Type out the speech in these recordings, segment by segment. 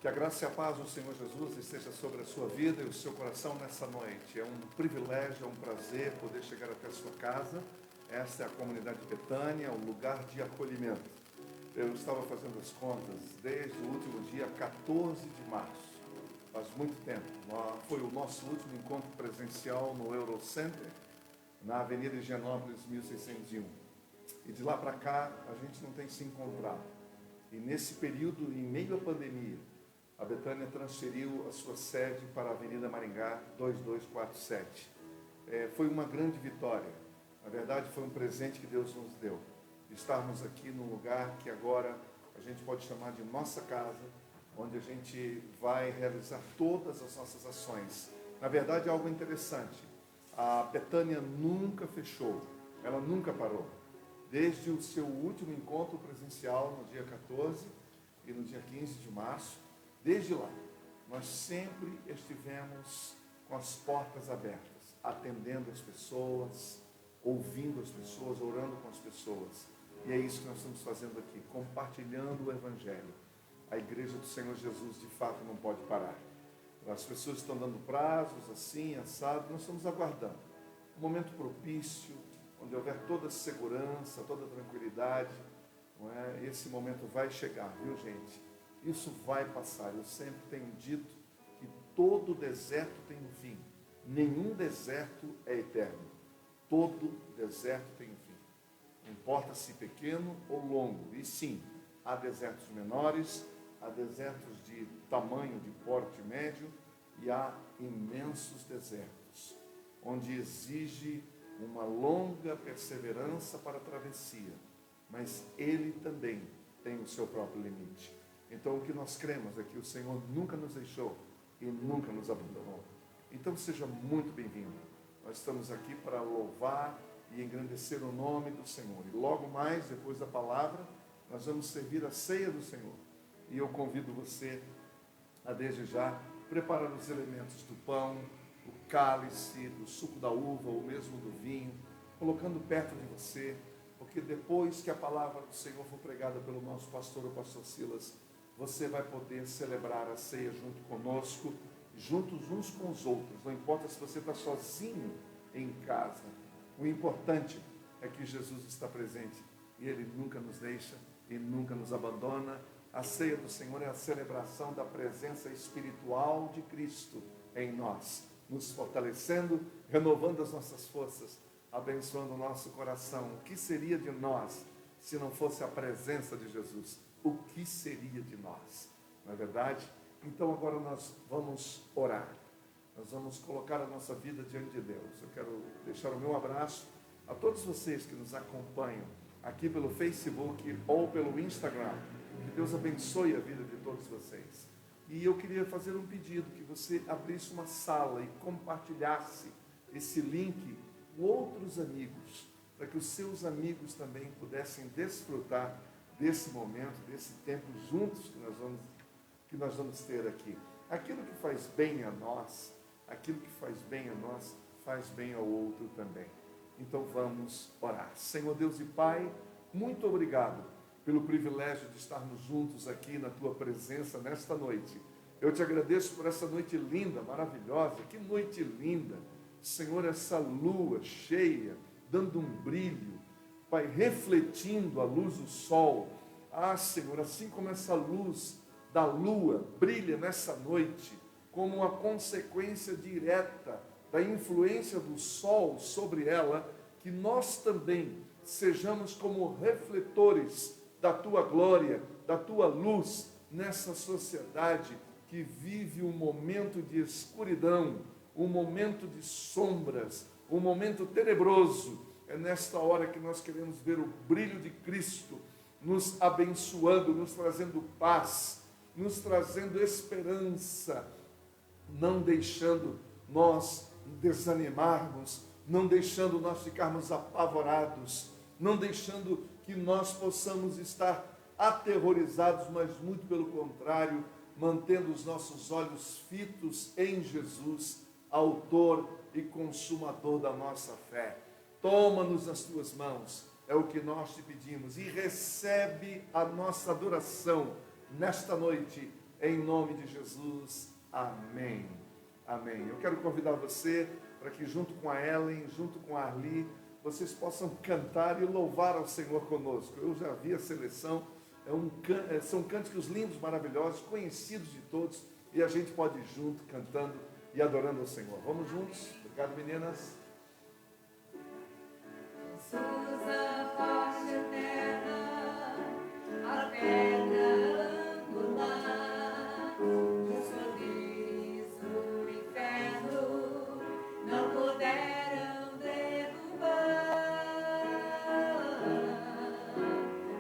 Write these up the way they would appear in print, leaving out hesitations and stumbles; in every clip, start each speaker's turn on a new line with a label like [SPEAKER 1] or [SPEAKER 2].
[SPEAKER 1] Que a graça e a paz do Senhor Jesus esteja sobre a sua vida e o seu coração nessa noite. É um privilégio, é um prazer poder chegar até a sua casa. Esta é a comunidade Betânia, um lugar de acolhimento. Eu estava fazendo as contas desde o último dia 14 de março. Faz muito tempo. Foi o nosso último encontro presencial no Eurocenter, na Avenida Higienópolis 1601. E de lá para cá, a gente não tem se encontrado. E nesse período, em meio à pandemia, a Betânia transferiu a sua sede para a Avenida Maringá 2247. Foi uma grande vitória. Na verdade, foi um presente que Deus nos deu. Estarmos aqui num lugar que agora a gente pode chamar de nossa casa, onde a gente vai realizar todas as nossas ações. Na verdade, é algo interessante. A Betânia nunca fechou, ela nunca parou. Desde o seu último encontro presencial, no dia 14 e no dia 15 de março, desde lá, nós sempre estivemos com as portas abertas, atendendo as pessoas, ouvindo as pessoas, orando com as pessoas. E é isso que nós estamos fazendo aqui, compartilhando o Evangelho. A Igreja do Senhor Jesus, de fato, não pode parar. As pessoas estão dando prazos, assim, assado, nós estamos aguardando um momento propício, onde houver toda segurança, toda tranquilidade. Não é? Esse momento vai chegar, viu, gente? Isso vai passar. Eu sempre tenho dito que todo deserto tem um fim. Nenhum deserto é eterno. Todo deserto tem um fim. Não importa se pequeno ou longo. E sim, há desertos menores, há desertos de tamanho, de porte médio, e há imensos desertos, onde exige uma longa perseverança para a travessia. Mas ele também tem o seu próprio limite. Então, o que nós cremos é que o Senhor nunca nos deixou e nunca nos abandonou. Então, seja muito bem-vindo. Nós estamos aqui para louvar e engrandecer o nome do Senhor. E logo mais, depois da palavra, nós vamos servir a ceia do Senhor. E eu convido você a, desde já, preparar os elementos do pão, o cálice, do suco da uva, ou mesmo do vinho, colocando perto de você, porque depois que a palavra do Senhor for pregada pelo nosso pastor, o pastor Silas, você vai poder celebrar a ceia junto conosco, juntos uns com os outros. Não importa se você está sozinho em casa. O importante é que Jesus está presente e Ele nunca nos deixa e nunca nos abandona. A ceia do Senhor é a celebração da presença espiritual de Cristo em nós, nos fortalecendo, renovando as nossas forças, abençoando o nosso coração. O que seria de nós se não fosse a presença de Jesus? O que seria de nós? Não é verdade? Então agora nós vamos orar. Nós vamos colocar a nossa vida diante de Deus. Eu quero deixar o meu abraço a todos vocês que nos acompanham aqui pelo Facebook ou pelo Instagram. Que Deus abençoe a vida de todos vocês. E eu queria fazer um pedido, que você abrisse uma sala e compartilhasse esse link com outros amigos, para que os seus amigos também pudessem desfrutar desse momento, desse tempo juntos que nós vamos ter aqui. Aquilo que faz bem a nós, faz bem ao outro também. Então vamos orar. Senhor Deus e Pai, muito obrigado pelo privilégio de estarmos juntos aqui na Tua presença nesta noite. Eu te agradeço por essa noite linda, maravilhosa. Que noite linda, Senhor, essa lua cheia, dando um brilho, Pai, refletindo a luz do sol. Ah, Senhor, assim como essa luz da lua brilha nessa noite, como uma consequência direta da influência do sol sobre ela, que nós também sejamos como refletores da Tua glória, da Tua luz, nessa sociedade que vive um momento de escuridão, um momento de sombras, um momento tenebroso. É nesta hora que nós queremos ver o brilho de Cristo nos abençoando, nos trazendo paz, nos trazendo esperança, não deixando nós desanimarmos, não deixando nós ficarmos apavorados, não deixando que nós possamos estar aterrorizados, mas muito pelo contrário, mantendo os nossos olhos fitos em Jesus, autor e consumador da nossa fé. Toma-nos nas Tuas mãos, é o que nós te pedimos, e recebe a nossa adoração nesta noite, em nome de Jesus, amém. Amém. Eu quero convidar você para que junto com a Ellen, junto com a Arli, vocês possam cantar e louvar ao Senhor conosco. Eu já vi a seleção, são cânticos lindos, maravilhosos, conhecidos de todos, e a gente pode ir junto, cantando e adorando ao Senhor. Vamos juntos? Obrigado, meninas.
[SPEAKER 2] Jesus, a rocha eterna, a pedra angular, que sorriso o inferno não puderam derrubar.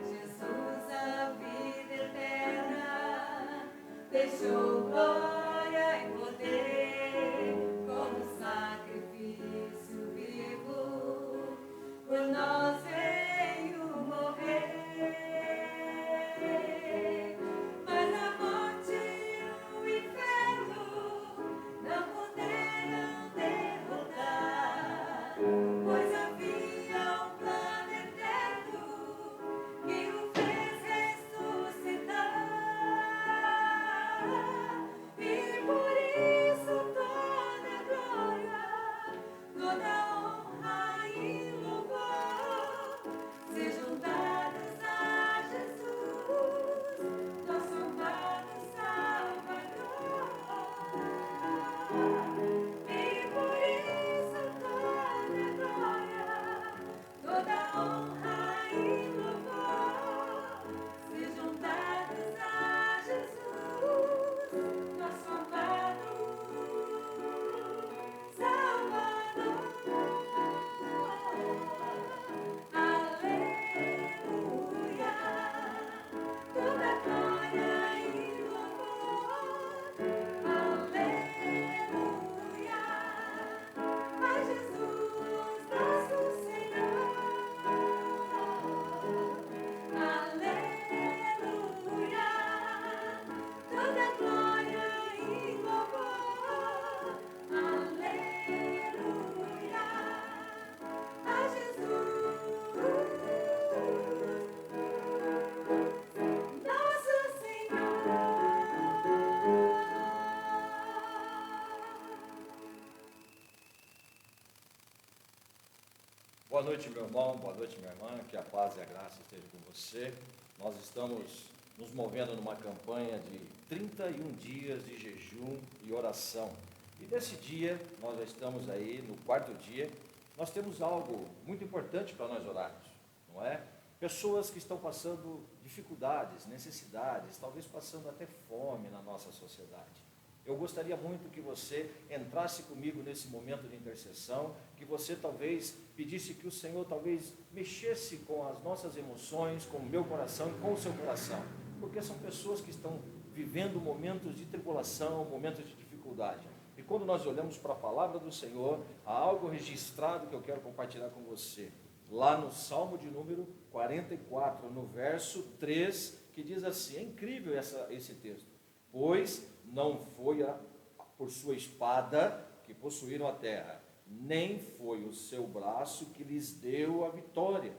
[SPEAKER 2] Jesus, a vida eterna, deixou glória e poder como sacrifício vivo. Por nós veio morrer, mas a morte e o inferno não puderam derrotar, pois havia um plano eterno que o fez ressuscitar, e por isso toda glória, toda honra e louvor sejam dados a Jesus, nosso amado Salvador. E por isso toda glória, toda honra e louvor sejam dados a Jesus, nosso amado Salvador. Aleluia, toda glória e louvor. Aleluia, a Jesus nosso Senhor. Aleluia, toda glória e louvor. Aleluia, a Jesus nosso Senhor.
[SPEAKER 3] Boa noite, meu irmão, boa noite, minha irmã, que a paz e a graça estejam com você. Nós estamos nos movendo numa campanha de 31 dias de jejum e oração. E nesse dia, nós já estamos aí no 4º dia, nós temos algo muito importante para nós orarmos, não é? Pessoas que estão passando dificuldades, necessidades, talvez passando até fome na nossa sociedade. Eu gostaria muito que você entrasse comigo nesse momento de intercessão, que você talvez pedisse que o Senhor talvez mexesse com as nossas emoções, com o meu coração e com o seu coração, porque são pessoas que estão vivendo momentos de tribulação, momentos de dificuldade. E quando nós olhamos para a palavra do Senhor, há algo registrado que eu quero compartilhar com você, lá no Salmo de número 44, no verso 3, que diz assim, é incrível esse texto, pois não foi por sua espada que possuíram a terra, nem foi o seu braço que lhes deu a vitória,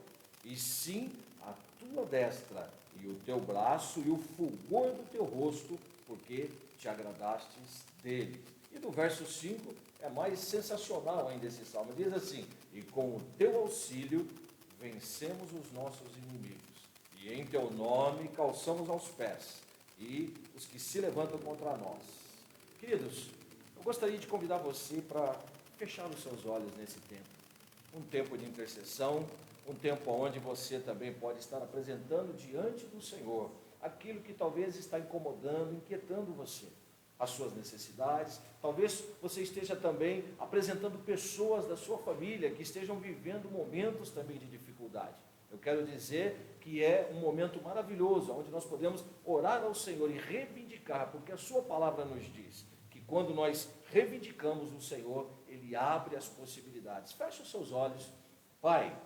[SPEAKER 3] e sim a tua destra, e o teu braço, e o fulgor do teu rosto, porque te agradastes dele. E no verso 5, é mais sensacional ainda esse salmo, diz assim, e com o teu auxílio vencemos os nossos inimigos, e em teu nome calçamos aos pés, e os que se levantam contra nós. Queridos, eu gostaria de convidar você para fechar os seus olhos nesse tempo. Um tempo de intercessão, um tempo onde você também pode estar apresentando diante do Senhor aquilo que talvez está incomodando, inquietando você, as suas necessidades. Talvez você esteja também apresentando pessoas da sua família que estejam vivendo momentos também de dificuldade. Eu quero dizer que é um momento maravilhoso, onde nós podemos orar ao Senhor e reivindicar, porque a sua palavra nos diz que quando nós reivindicamos o Senhor, Ele abre as possibilidades. Feche os seus olhos. Pai,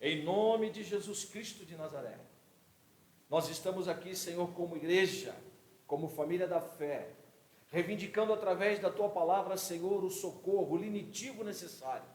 [SPEAKER 3] em nome de Jesus Cristo de Nazaré, nós estamos aqui, Senhor, como igreja, como família da fé, reivindicando através da Tua palavra, Senhor, o socorro, o lenitivo necessário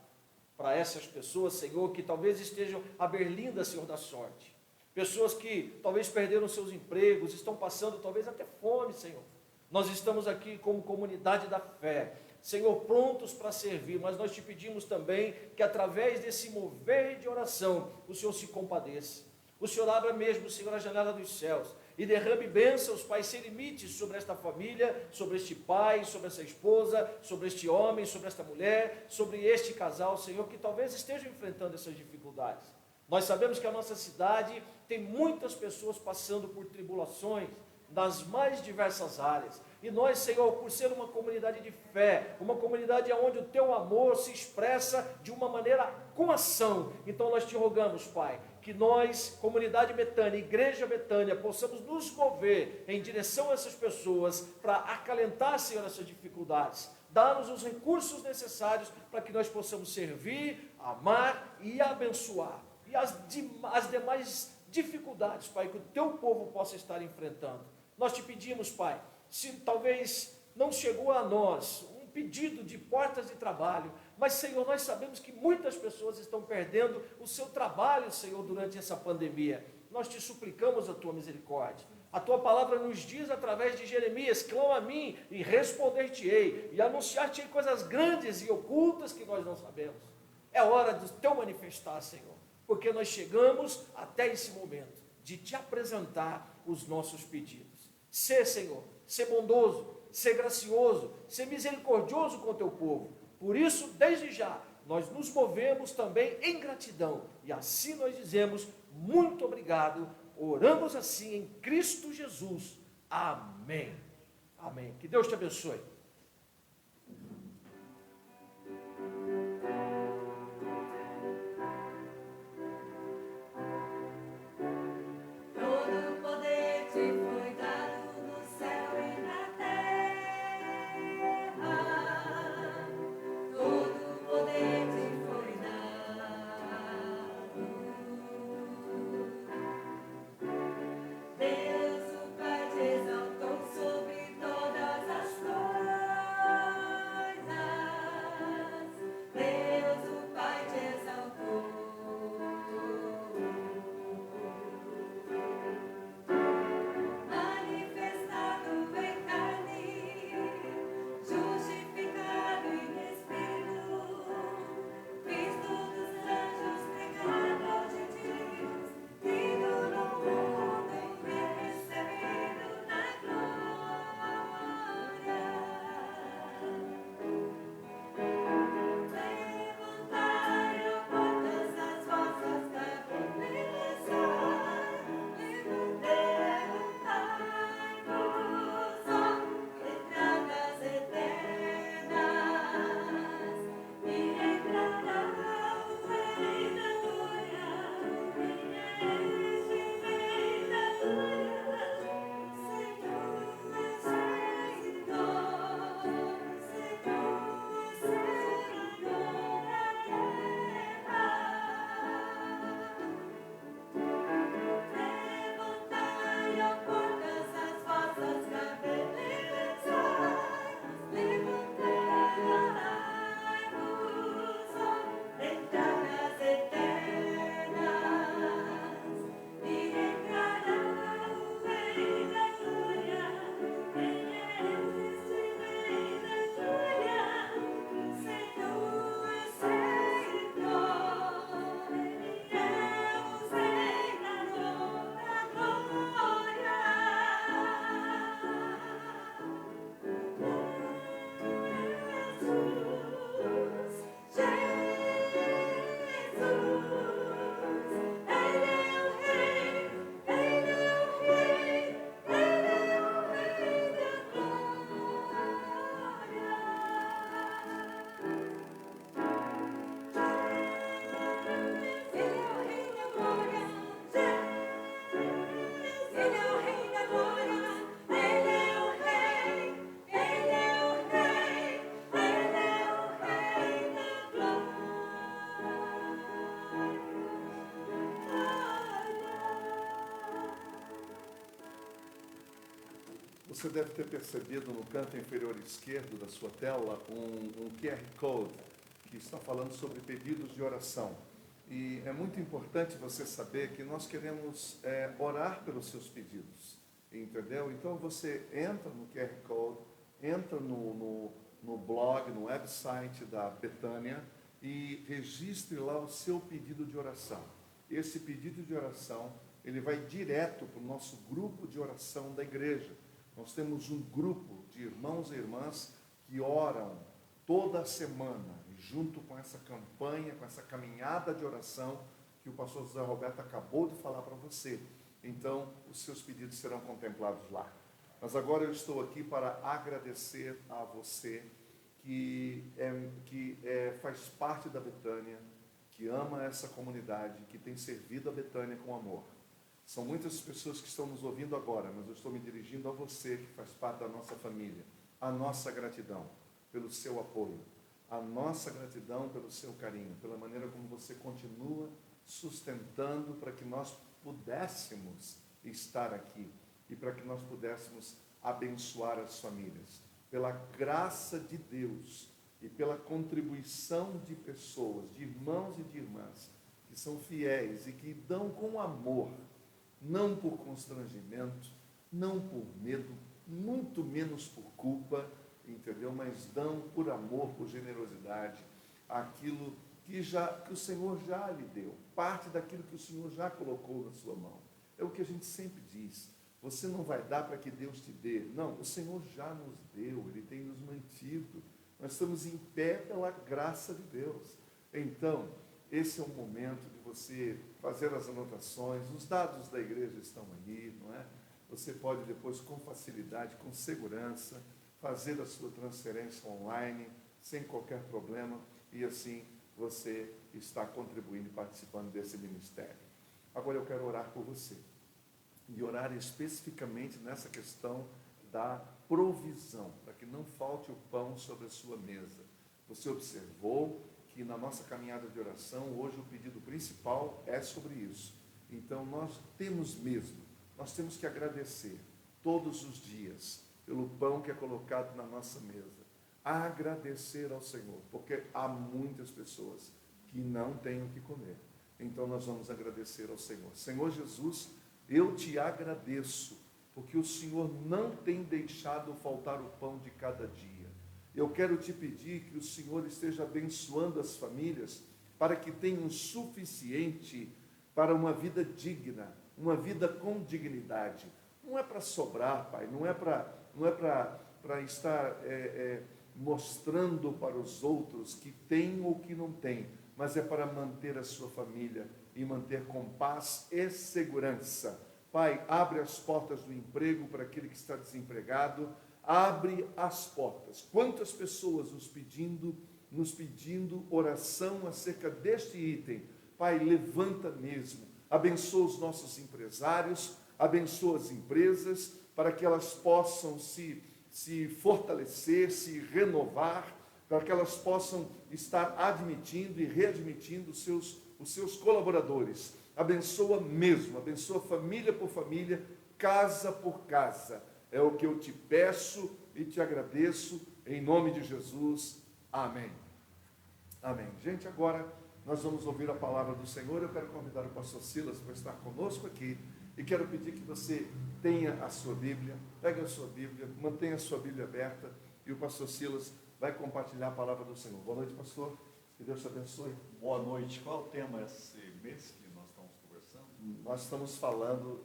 [SPEAKER 3] para essas pessoas, Senhor, que talvez estejam à berlinda, Senhor, da sorte, pessoas que talvez perderam seus empregos, estão passando talvez até fome, Senhor. Nós estamos aqui como comunidade da fé, Senhor, prontos para servir, mas nós te pedimos também que através desse mover de oração, o Senhor se compadeça. O Senhor abra mesmo, Senhor, a janela dos céus e derrame bênçãos, Pai, sem limites sobre esta família, sobre este pai, sobre essa esposa, sobre este homem, sobre esta mulher, sobre este casal, Senhor, que talvez estejam enfrentando essas dificuldades. Nós sabemos que a nossa cidade tem muitas pessoas passando por tribulações nas mais diversas áreas. E nós, Senhor, por ser uma comunidade de fé, uma comunidade onde o Teu amor se expressa de uma maneira com ação, então nós te rogamos, Pai, que nós, comunidade Betânia, igreja Betânia, possamos nos mover em direção a essas pessoas para acalentar, Senhor, essas dificuldades. Dá-nos os recursos necessários para que nós possamos servir, amar e abençoar. E as demais dificuldades, Pai, que o Teu povo possa estar enfrentando. Nós te pedimos, Pai, se talvez não chegou a nós um pedido de portas de trabalho, mas, Senhor, nós sabemos que muitas pessoas estão perdendo o seu trabalho, Senhor, durante essa pandemia. Nós te suplicamos a Tua misericórdia. A Tua palavra nos diz através de Jeremias: clama a mim e responder-te-ei, e anunciar-te-ei coisas grandes e ocultas que nós não sabemos. É hora do Teu manifestar, Senhor, porque nós chegamos até esse momento de Te apresentar os nossos pedidos. Sê, Senhor, sê bondoso, sê gracioso, sê misericordioso com o Teu povo. Por isso, desde já, nós nos movemos também em gratidão. E assim nós dizemos: muito obrigado. Oramos assim em Cristo Jesus. Amém. Amém. Que Deus te abençoe.
[SPEAKER 2] Todo poder te foi dado no céu e na terra. Todo poder te foi dado. Deus, o Pai, te exaltou sobre todas as coisas. Deus, o Pai, te exaltou. Manifestado em carne, justificado em espírito, visto dos anjos, pregado aos gentios, ido no mundo e recebido na glória. Levantai, ó portas, as vossas cabeças, levantai-vos, ó entradas eternas, e entrará o Rei da Glória. E este Rei da Glória, Senhor é Senhor da terra. Levantai, ó portas, as vossas cabeleças, levantai-vos, ó entradas eternas, e entrará o Rei da Glória. Quem é este Rei da Glória? Senhor é Senhor, Ele é o Senhor da glória.
[SPEAKER 1] Você deve ter percebido no canto inferior esquerdo da sua tela um QR Code que está falando sobre pedidos de oração. E é muito importante você saber que nós queremos orar pelos seus pedidos, entendeu? Então você entra no QR Code, entra no blog, no website da Betânia e registre lá o seu pedido de oração. Esse pedido de oração, ele vai direto para o nosso grupo de oração da igreja. Nós temos um grupo de irmãos e irmãs que oram toda semana, junto com essa campanha, com essa caminhada de oração que o pastor José Roberto acabou de falar para você. Então, os seus pedidos serão contemplados lá. Mas agora eu estou aqui para agradecer a você que faz parte da Betânia, que ama essa comunidade, que tem servido a Betânia com amor. São muitas pessoas que estão nos ouvindo agora, mas eu estou me dirigindo a você que faz parte da nossa família. A nossa gratidão pelo seu apoio, a nossa gratidão pelo seu carinho, pela maneira como você continua sustentando para que nós pudéssemos estar aqui e para que nós pudéssemos abençoar as famílias. Pela graça de Deus e pela contribuição de pessoas, de irmãos e de irmãs, que são fiéis e que dão com amor, não por constrangimento, não por medo, muito menos por culpa, entendeu? Mas dão por amor, por generosidade, aquilo que o Senhor já lhe deu, parte daquilo que o Senhor já colocou na sua mão. É o que a gente sempre diz. Você não vai dar para que Deus te dê. Não, o Senhor já nos deu, Ele tem nos mantido. Nós estamos em pé pela graça de Deus. Então, esse é o momento de você fazer as anotações. Os dados da igreja estão ali, não é? Você pode depois, com facilidade, com segurança, fazer a sua transferência online, sem qualquer problema, e assim você está contribuindo e participando desse ministério. Agora eu quero orar por você. E orar especificamente nessa questão da provisão, para que não falte o pão sobre a sua mesa. Você observou que na nossa caminhada de oração, hoje o pedido principal é sobre isso. Então nós temos que agradecer todos os dias pelo pão que é colocado na nossa mesa. Agradecer ao Senhor, porque há muitas pessoas que não têm o que comer. Então nós vamos agradecer ao Senhor. Senhor Jesus, eu te agradeço, porque o Senhor não tem deixado faltar o pão de cada dia. Eu quero te pedir que o Senhor esteja abençoando as famílias para que tenham o suficiente para uma vida digna, uma vida com dignidade. Não é para sobrar, Pai, não é para estar mostrando para os outros que tem ou que não tem, mas é para manter a sua família e manter com paz e segurança. Pai, abre as portas do emprego para aquele que está desempregado, abre as portas. Quantas pessoas nos pedindo oração acerca deste item. Pai, levanta mesmo, abençoa os nossos empresários, abençoa as empresas, para que elas possam se fortalecer, se renovar, para que elas possam estar admitindo e readmitindo os seus colaboradores. Abençoa mesmo, abençoa família por família, casa por casa. É o que eu te peço e te agradeço, em nome de Jesus. Amém. Amém. Gente, agora nós vamos ouvir a palavra do Senhor. Eu quero convidar o pastor Silas para estar conosco aqui e quero pedir que você tenha a sua Bíblia, pegue a sua Bíblia, mantenha a sua Bíblia aberta e o pastor Silas vai compartilhar a palavra do Senhor. Boa noite, pastor. Que Deus te abençoe.
[SPEAKER 4] Boa noite. Qual é o tema esse mês que nós estamos conversando?
[SPEAKER 1] Nós estamos falando,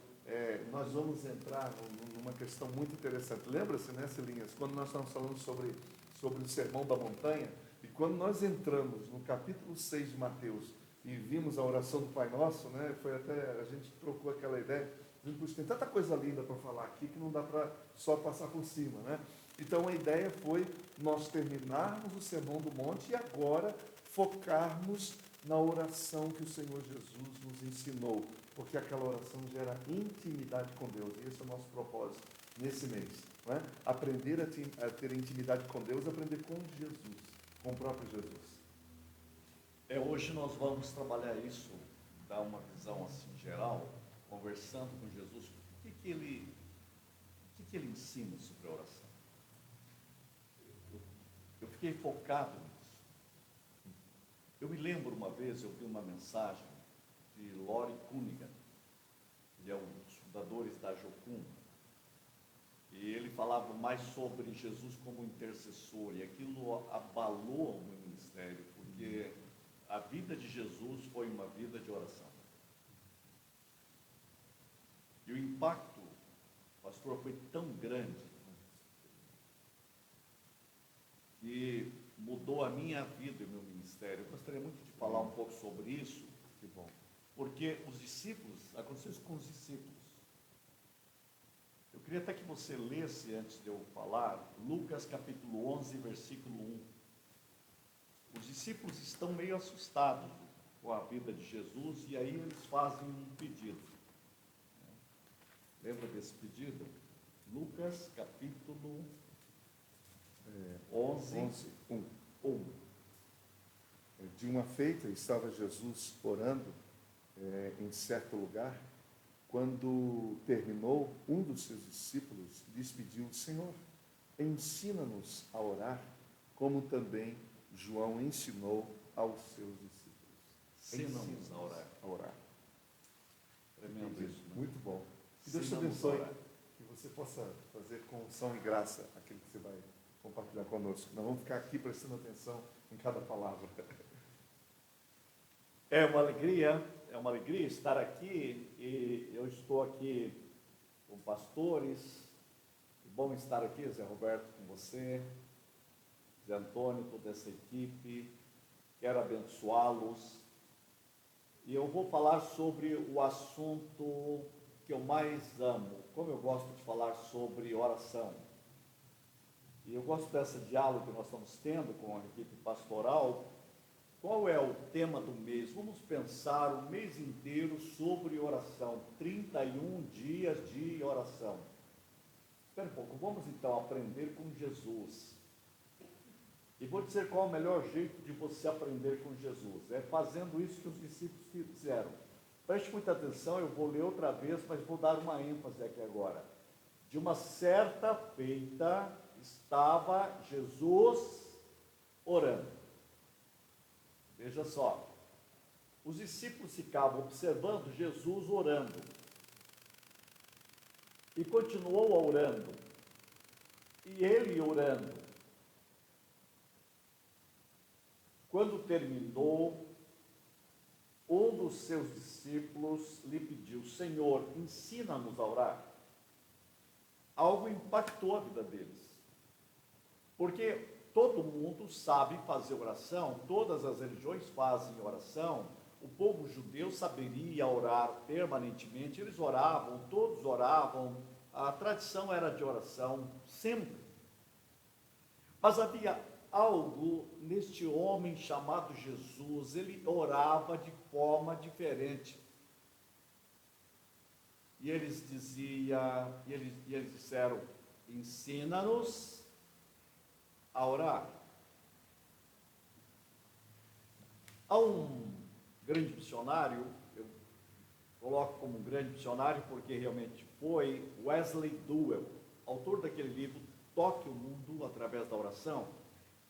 [SPEAKER 1] nós vamos entrar numa questão muito interessante. Lembra-se, né, Silinhas, quando nós estamos falando sobre o Sermão da Montanha, e quando nós entramos no capítulo 6 de Mateus e vimos a oração do Pai Nosso, né, foi até, a gente trocou aquela ideia, tem tanta coisa linda para falar aqui que não dá para só passar por cima, né? Então a ideia foi nós terminarmos o Sermão do Monte e agora focarmos na oração que o Senhor Jesus nos ensinou, porque aquela oração gera intimidade com Deus, e esse é o nosso propósito nesse mês, não é? Aprender a ter intimidade com Deus, aprender com Jesus, com o próprio Jesus.
[SPEAKER 4] Hoje nós vamos trabalhar isso, dar uma visão assim geral, conversando com Jesus, o que ele ensina sobre a oração. Eu fiquei focado nisso. Eu me lembro uma vez, eu vi uma mensagem de Lori Cunningham, ele é um dos fundadores da Jocum, e ele falava mais sobre Jesus como intercessor, e aquilo abalou o meu ministério, porque a vida de Jesus foi uma vida de oração. E o impacto, pastor, foi tão grande que mudou a minha vida e o meu ministério. Eu gostaria muito de falar um pouco sobre isso.
[SPEAKER 1] Que bom.
[SPEAKER 4] Porque os discípulos, aconteceu isso com os discípulos. Eu queria até que você lesse, antes de eu falar, Lucas capítulo 11, versículo 1. Os discípulos estão meio assustados com a vida de Jesus e aí eles fazem um pedido. Lembra desse pedido? Lucas capítulo 11, 1.
[SPEAKER 1] De uma feita, estava Jesus orando em certo lugar. Quando terminou, um dos seus discípulos lhes pediu: Senhor, ensina-nos a orar, como também João ensinou aos seus discípulos.
[SPEAKER 4] Ensina-nos a orar. Tremendo isso, né?
[SPEAKER 1] Muito bom. Que Deus te
[SPEAKER 4] Ensina-nos a
[SPEAKER 1] abençoe,
[SPEAKER 4] orar.
[SPEAKER 1] que você possa fazer com unção e graça aquilo que você vai compartilhar conosco. Nós vamos ficar aqui prestando atenção em cada palavra.
[SPEAKER 4] É uma alegria estar aqui, e eu estou aqui com pastores. É bom estar aqui, Zé Roberto, com você, Zé Antônio, toda essa equipe. Quero abençoá-los. E eu vou falar sobre o assunto que eu mais amo. Como eu gosto de falar sobre oração. E eu gosto desse diálogo que nós estamos tendo com a equipe pastoral. Qual é o tema do mês? Vamos pensar o mês inteiro sobre oração. 31 dias de oração. Espera um pouco, vamos então aprender com Jesus. E vou dizer qual é o melhor jeito de você aprender com Jesus. É fazendo isso que os discípulos fizeram. Preste muita atenção, eu vou ler outra vez, mas vou dar uma ênfase aqui agora. De uma certa feita, estava Jesus orando. Veja só, os discípulos ficavam observando Jesus orando. E continuou orando. E ele orando. Quando terminou, um dos seus discípulos lhe pediu: Senhor, ensina-nos a orar. Algo impactou a vida deles. Porque todo mundo sabe fazer oração, todas as religiões fazem oração, o povo judeu saberia orar permanentemente, eles oravam, todos oravam, a tradição era de oração sempre. Mas havia algo neste homem chamado Jesus, ele orava de forma diferente. E eles disseram: ensina-nos a orar. Há um grande missionário, eu coloco como um grande missionário porque realmente foi, Wesley Duell, autor daquele livro Toque o Mundo através da Oração,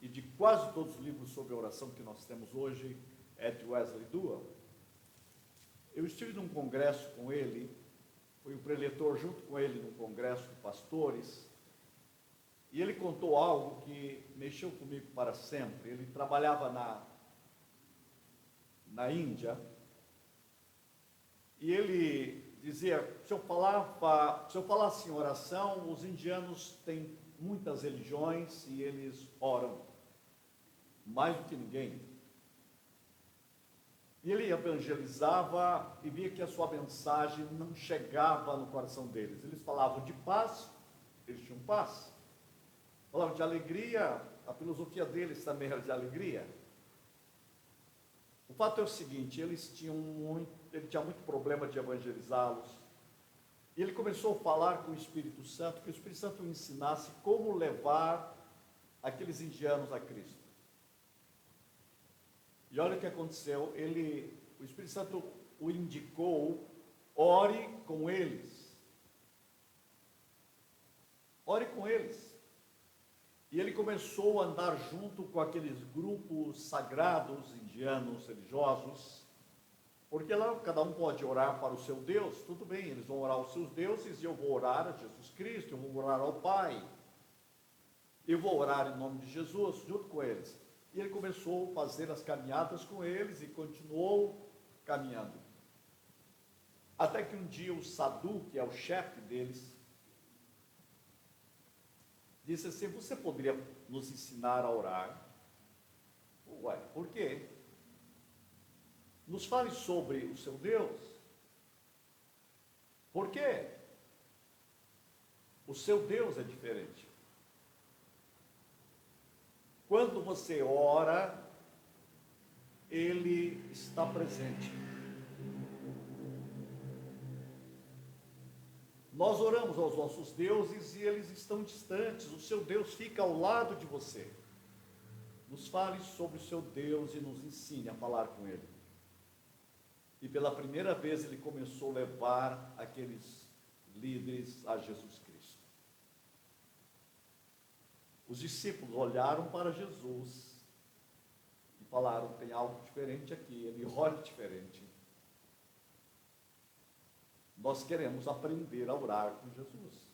[SPEAKER 4] e de quase todos os livros sobre oração que nós temos hoje é de Wesley Duell. Eu estive num congresso com ele, fui o preletor junto com ele num congresso de pastores, e ele contou algo que mexeu comigo para sempre. Ele trabalhava na Índia, e ele dizia: se eu falasse em oração, os indianos têm muitas religiões e eles oram mais do que ninguém. E ele evangelizava e via que a sua mensagem não chegava no coração deles. Eles falavam de paz, eles tinham paz. Falavam de alegria, a filosofia deles também era de alegria. O fato é o seguinte: ele tinha muito problema de evangelizá-los. E ele começou a falar com o Espírito Santo, que o Espírito Santo o ensinasse como levar aqueles indianos a Cristo. E olha o que aconteceu, o Espírito Santo o indicou: ore com eles. Ore com eles. E ele começou a andar junto com aqueles grupos sagrados indianos religiosos, porque lá cada um pode orar para o seu Deus, tudo bem, eles vão orar aos seus deuses, e eu vou orar a Jesus Cristo, eu vou orar ao Pai, eu vou orar em nome de Jesus, junto com eles. E ele começou a fazer as caminhadas com eles, e continuou caminhando. Até que um dia o Sadhu, que é o chefe deles, disse assim: você poderia nos ensinar a orar? Ué, por quê? Nos fale sobre o seu Deus. Por quê? O seu Deus é diferente. Quando você ora, Ele está presente. Nós oramos aos nossos deuses e eles estão distantes. O seu Deus fica ao lado de você. Nos fale sobre o seu Deus e nos ensine a falar com Ele. E pela primeira vez ele começou a levar aqueles líderes a Jesus Cristo. Os discípulos olharam para Jesus e falaram: tem algo diferente aqui, ele ora diferente. Nós queremos aprender a orar com Jesus.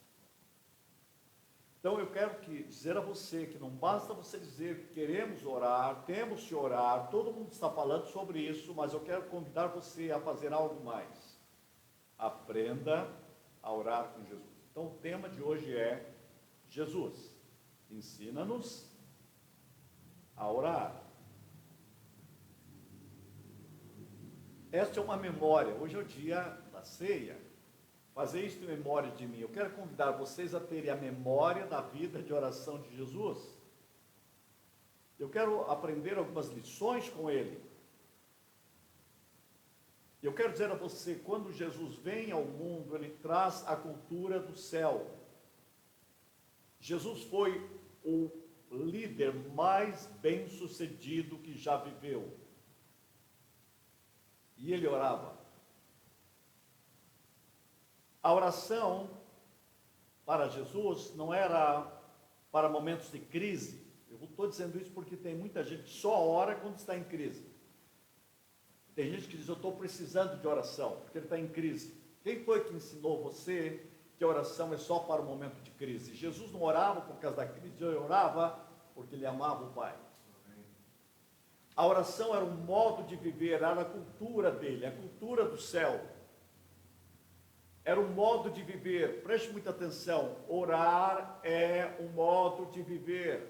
[SPEAKER 4] Então eu quero dizer a você que não basta você dizer que queremos orar, temos que orar, todo mundo está falando sobre isso, mas eu quero convidar você a fazer algo mais. Aprenda a orar com Jesus. Então o tema de hoje é: Jesus, ensina-nos a orar. Esta é uma memória. Hoje é o dia da ceia. Fazer isto em memória de mim. Eu quero convidar vocês a terem a memória da vida de oração de Jesus. Eu quero aprender algumas lições com ele. Eu quero dizer a você, quando Jesus vem ao mundo, ele traz a cultura do céu. Jesus foi o líder mais bem-sucedido que já viveu. E ele orava. A oração para Jesus não era para momentos de crise. Eu estou dizendo isso porque tem muita gente que só ora quando está em crise. Tem gente que diz: eu estou precisando de oração, porque ele está em crise. Quem foi que ensinou você que a oração é só para o momento de crise? Jesus não orava por causa da crise, ele orava porque ele amava o Pai. A oração era um modo de viver, era a cultura dele, a cultura do céu. Era um modo de viver. Preste muita atenção. Orar é um modo de viver.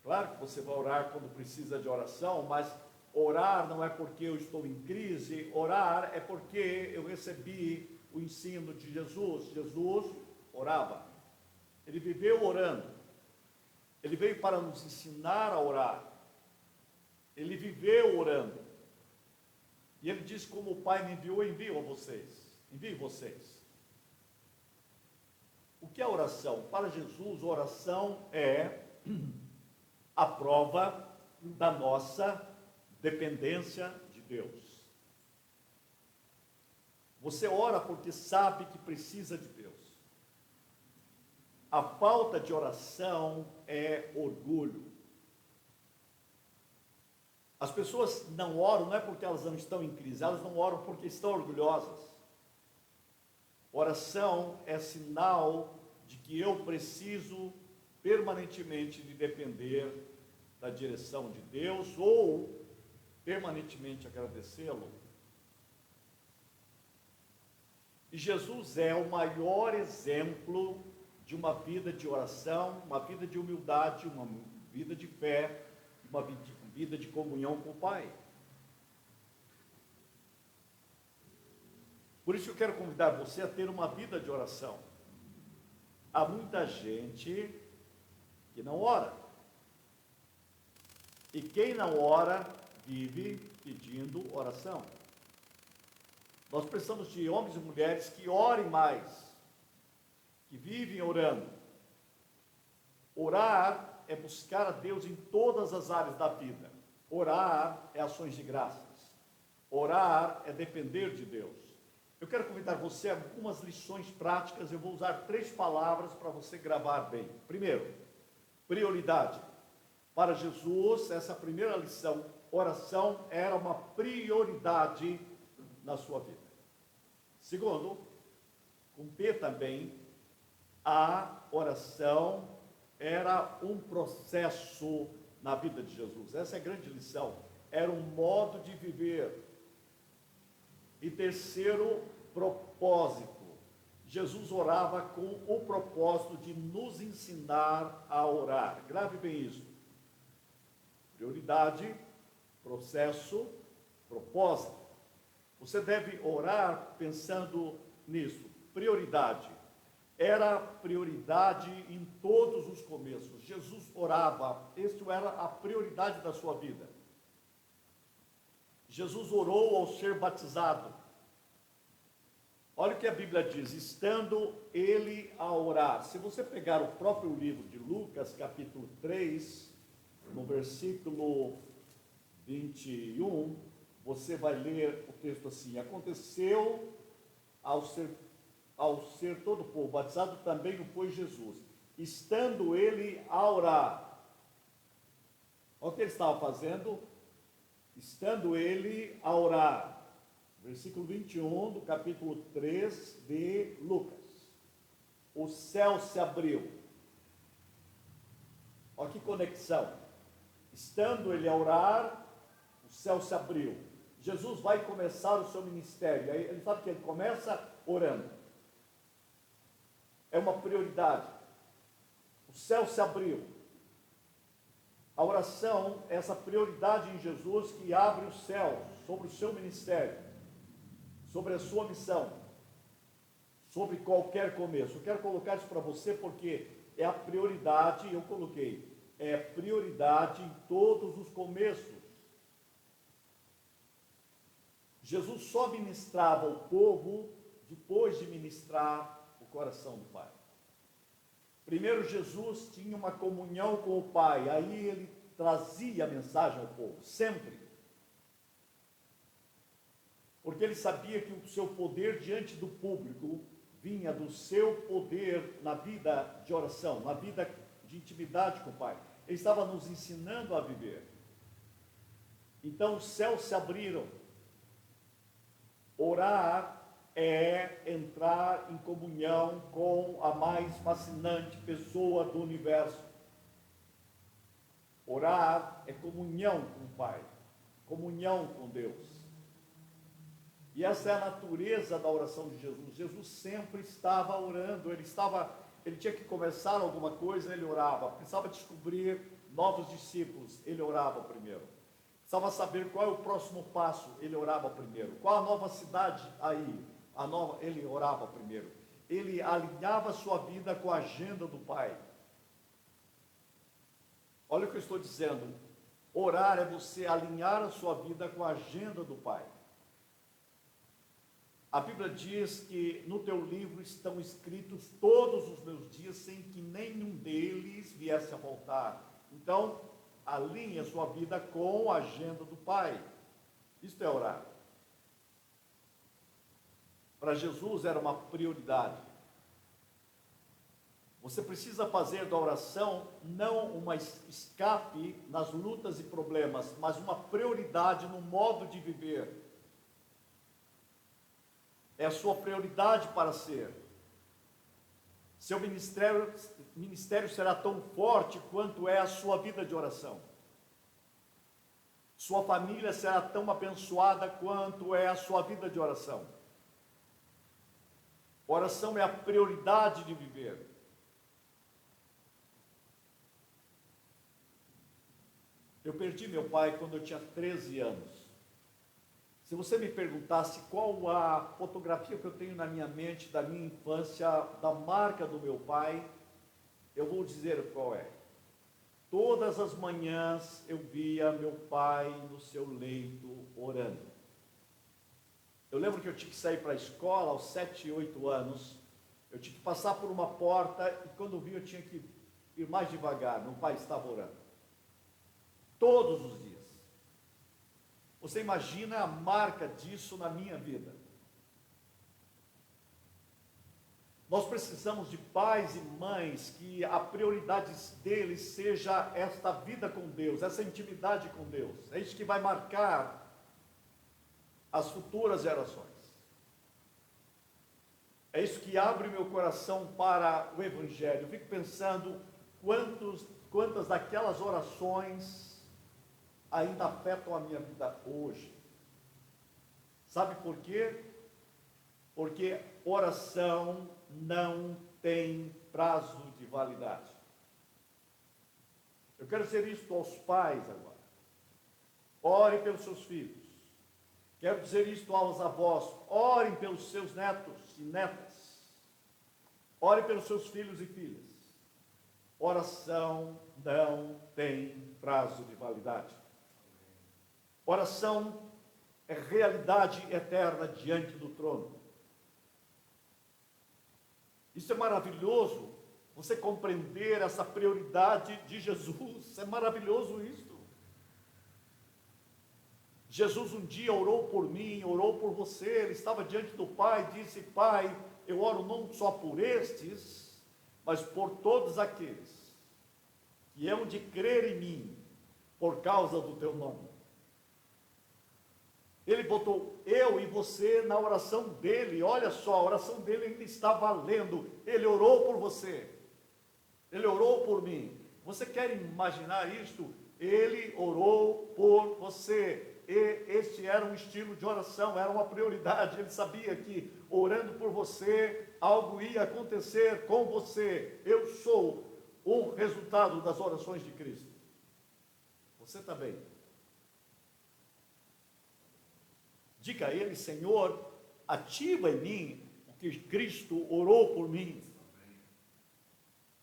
[SPEAKER 4] Claro que você vai orar quando precisa de oração, mas orar não é porque eu estou em crise. Orar é porque eu recebi o ensino de Jesus. Jesus orava. Ele viveu orando. Ele veio para nos ensinar a orar. Ele viveu orando. E ele diz: como o Pai me enviou, eu envio a vocês. Envio vocês. O que é oração? Para Jesus, oração é a prova da nossa dependência de Deus. Você ora porque sabe que precisa de Deus. A falta de oração é orgulho. As pessoas não oram, não é porque elas não estão em crise, elas não oram porque estão orgulhosas. Oração é sinal de que eu preciso permanentemente de depender da direção de Deus ou permanentemente agradecê-lo. E Jesus é o maior exemplo de uma vida de oração, uma vida de humildade, uma vida de fé, uma vida de comunhão com o Pai. Por isso eu quero convidar você a ter uma vida de oração. Há muita gente que não ora. E quem não ora, vive pedindo oração. Nós precisamos de homens e mulheres que orem mais, que vivem orando. Orar é buscar a Deus em todas as áreas da vida. Orar é ações de graças. Orar é depender de Deus. Eu quero convidar você a algumas lições práticas. Eu vou usar 3 palavras para você gravar bem. Primeiro, prioridade. Para Jesus, essa primeira lição, oração era uma prioridade na sua vida. Segundo, com P também, a oração era um processo na vida de Jesus. Essa é a grande lição. Era um modo de viver. E terceiro, propósito. Jesus orava com o propósito de nos ensinar a orar. Grave bem isso. Prioridade, processo, propósito. Você deve orar pensando nisso. Prioridade. Era prioridade em todos os começos. Jesus orava. Isso era a prioridade da sua vida. Jesus orou ao ser batizado. Olha o que a Bíblia diz, estando ele a orar. Se você pegar o próprio livro de Lucas, capítulo 3, no versículo 21, você vai ler o texto assim: aconteceu ao ser todo o povo batizado, também o foi Jesus, estando ele a orar. Olha o que ele estava fazendo, estando ele a orar. Versículo 21 do capítulo 3 de Lucas. O céu se abriu. Olha que conexão. Estando ele a orar, o céu se abriu. Jesus vai começar o seu ministério. Aí ele sabe que ele começa orando. É uma prioridade. O céu se abriu. A oração é essa prioridade em Jesus que abre o céu sobre o seu ministério, sobre a sua missão, sobre qualquer começo. Eu quero colocar isso para você porque é a prioridade, eu coloquei, é prioridade em todos os começos. Jesus só ministrava o povo depois de ministrar o coração do Pai. Primeiro Jesus tinha uma comunhão com o Pai, aí ele trazia a mensagem ao povo, sempre. Porque ele sabia que o seu poder diante do público vinha do seu poder na vida de oração, na vida de intimidade com o Pai. Ele estava nos ensinando a viver. Então os céus se abriram. Orar é entrar em comunhão com a mais fascinante pessoa do universo. Orar é comunhão com o Pai, comunhão com Deus. E essa é a natureza da oração de Jesus. Jesus sempre estava orando, ele tinha que começar alguma coisa, ele orava. Precisava descobrir novos discípulos, ele orava primeiro. Precisava saber qual é o próximo passo, ele orava primeiro. Qual a nova cidade aí? Ele orava primeiro. Ele alinhava a sua vida com a agenda do Pai. Olha o que eu estou dizendo. Orar é você alinhar a sua vida com a agenda do Pai. A Bíblia diz que no teu livro estão escritos todos os meus dias, sem que nenhum deles viesse a voltar. Então, alinhe a sua vida com a agenda do Pai. Isto é orar. Para Jesus era uma prioridade. Você precisa fazer da oração não uma escape nas lutas e problemas, mas uma prioridade no modo de viver. É a sua prioridade para ser. Seu ministério será tão forte quanto é a sua vida de oração. Sua família será tão abençoada quanto é a sua vida de oração. Oração é a prioridade de viver. Eu perdi meu pai quando eu tinha 13 anos. Se você me perguntasse qual a fotografia que eu tenho na minha mente da minha infância, da marca do meu pai, eu vou dizer qual é. Todas as manhãs eu via meu pai no seu leito orando. Eu lembro que eu tinha que sair para a escola aos 7, 8 anos. Eu tinha que passar por uma porta e quando eu vi eu tinha que ir mais devagar. Meu pai estava orando. Todos os dias. Você imagina a marca disso na minha vida. Nós precisamos de pais e mães que a prioridade deles seja esta vida com Deus, essa intimidade com Deus. É isso que vai marcar as futuras gerações. É isso que abre meu coração para o Evangelho. Eu fico pensando quantas daquelas orações ainda afetam a minha vida hoje. Sabe por quê? Porque oração não tem prazo de validade. Eu quero dizer isso aos pais agora. Ore pelos seus filhos. Quero dizer isto aos avós. Orem pelos seus netos e netas. Ore pelos seus filhos e filhas. Oração não tem prazo de validade. Oração é realidade eterna diante do trono. Isso é maravilhoso, você compreender essa prioridade de Jesus, é maravilhoso isso. Jesus um dia orou por mim, orou por você, ele estava diante do Pai, disse: Pai, eu oro não só por estes, mas por todos aqueles que hão de crer em mim, por causa do teu nome. Ele botou eu e você na oração dele. Olha só, a oração dele ainda está valendo. Ele orou por você. Ele orou por mim. Você quer imaginar isto? Ele orou por você. E este era um estilo de oração, era uma prioridade. Ele sabia que orando por você, algo ia acontecer com você. Eu sou o resultado das orações de Cristo. Você também. Diga a ele: Senhor, ativa em mim o que Cristo orou por mim.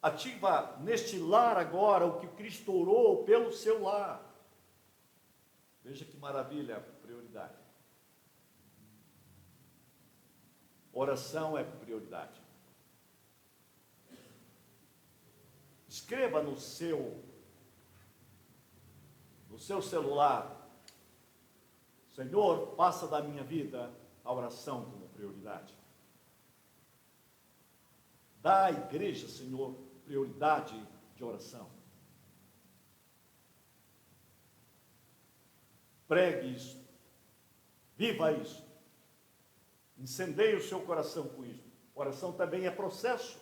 [SPEAKER 4] Ativa neste lar agora o que Cristo orou pelo seu lar. Veja que maravilha, prioridade. Oração é prioridade. Escreva no seu celular: Senhor, faça da minha vida a oração como prioridade. Dá à igreja, Senhor, prioridade de oração. Pregue isso. Viva isso. Incendeie o seu coração com isso. Oração também é processo.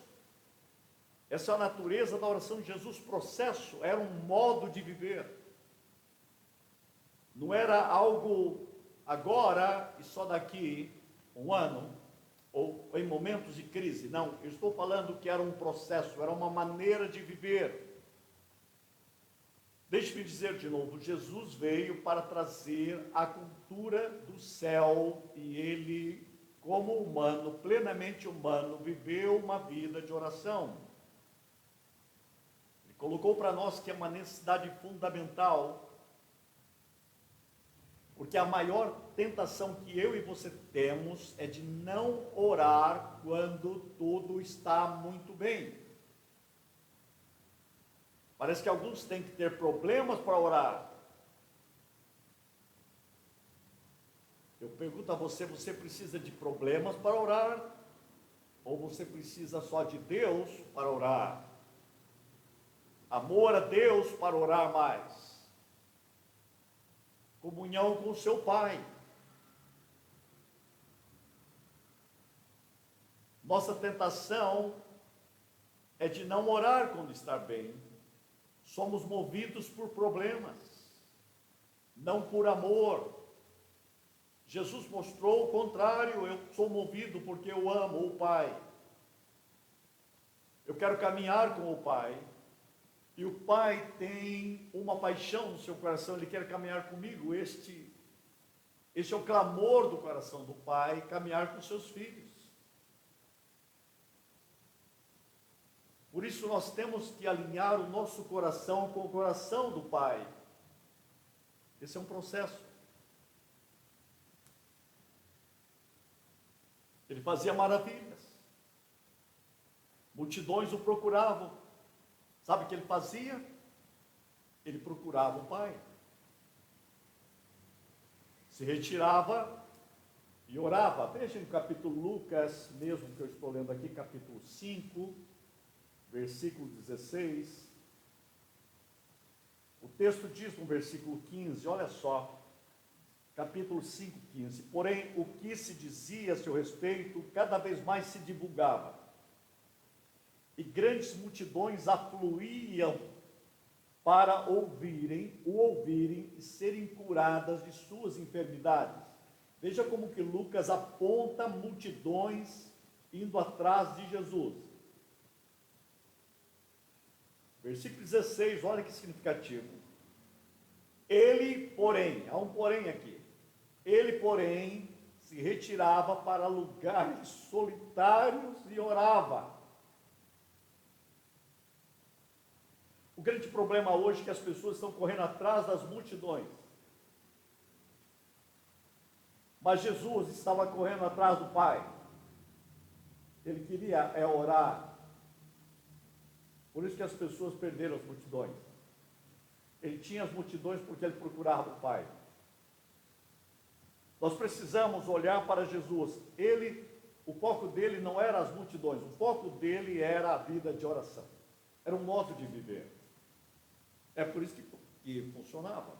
[SPEAKER 4] Essa é a natureza da oração de Jesus. Processo era um modo de viver. Não era algo agora e só daqui um ano, ou em momentos de crise. Não, eu estou falando que era um processo, era uma maneira de viver. Deixe-me dizer de novo, Jesus veio para trazer a cultura do céu e ele, como humano, plenamente humano, viveu uma vida de oração. Ele colocou para nós que é uma necessidade fundamental. Porque a maior tentação que eu e você temos é de não orar quando tudo está muito bem. Parece que alguns têm que ter problemas para orar. Eu pergunto a você: você precisa de problemas para orar? Ou você precisa só de Deus para orar? Amor a Deus para orar mais. Comunhão com o seu Pai. Nossa tentação é de não orar quando está bem. Somos movidos por problemas, não por amor. Jesus mostrou o contrário: eu sou movido porque eu amo o Pai. Eu quero caminhar com o Pai. E o Pai tem uma paixão no seu coração, Ele quer caminhar comigo. Este é o clamor do coração do Pai, caminhar com seus filhos. Por isso nós temos que alinhar o nosso coração com o coração do Pai. Esse é um processo. Ele fazia maravilhas. Multidões o procuravam. Sabe o que ele fazia? Ele procurava o Pai. Se retirava e orava. Veja no capítulo Lucas, mesmo que eu estou lendo aqui, capítulo 5, versículo 16. O texto diz no versículo 15, olha só, capítulo 5, 15. Porém, o que se dizia a seu respeito, cada vez mais se divulgava. E grandes multidões afluíam para o ouvirem e serem curadas de suas enfermidades. Veja como que Lucas aponta multidões indo atrás de Jesus. Versículo 16, olha que significativo. Ele, porém, há um porém aqui. Ele, porém, se retirava para lugares solitários e orava. O grande problema hoje é que as pessoas estão correndo atrás das multidões. Mas Jesus estava correndo atrás do Pai. Ele queria orar. Por isso que as pessoas perderam as multidões. Ele tinha as multidões porque ele procurava o Pai. Nós precisamos olhar para Jesus. O foco dele não era as multidões, o foco dele era a vida de oração. Era um modo de viver. É por isso que funcionava.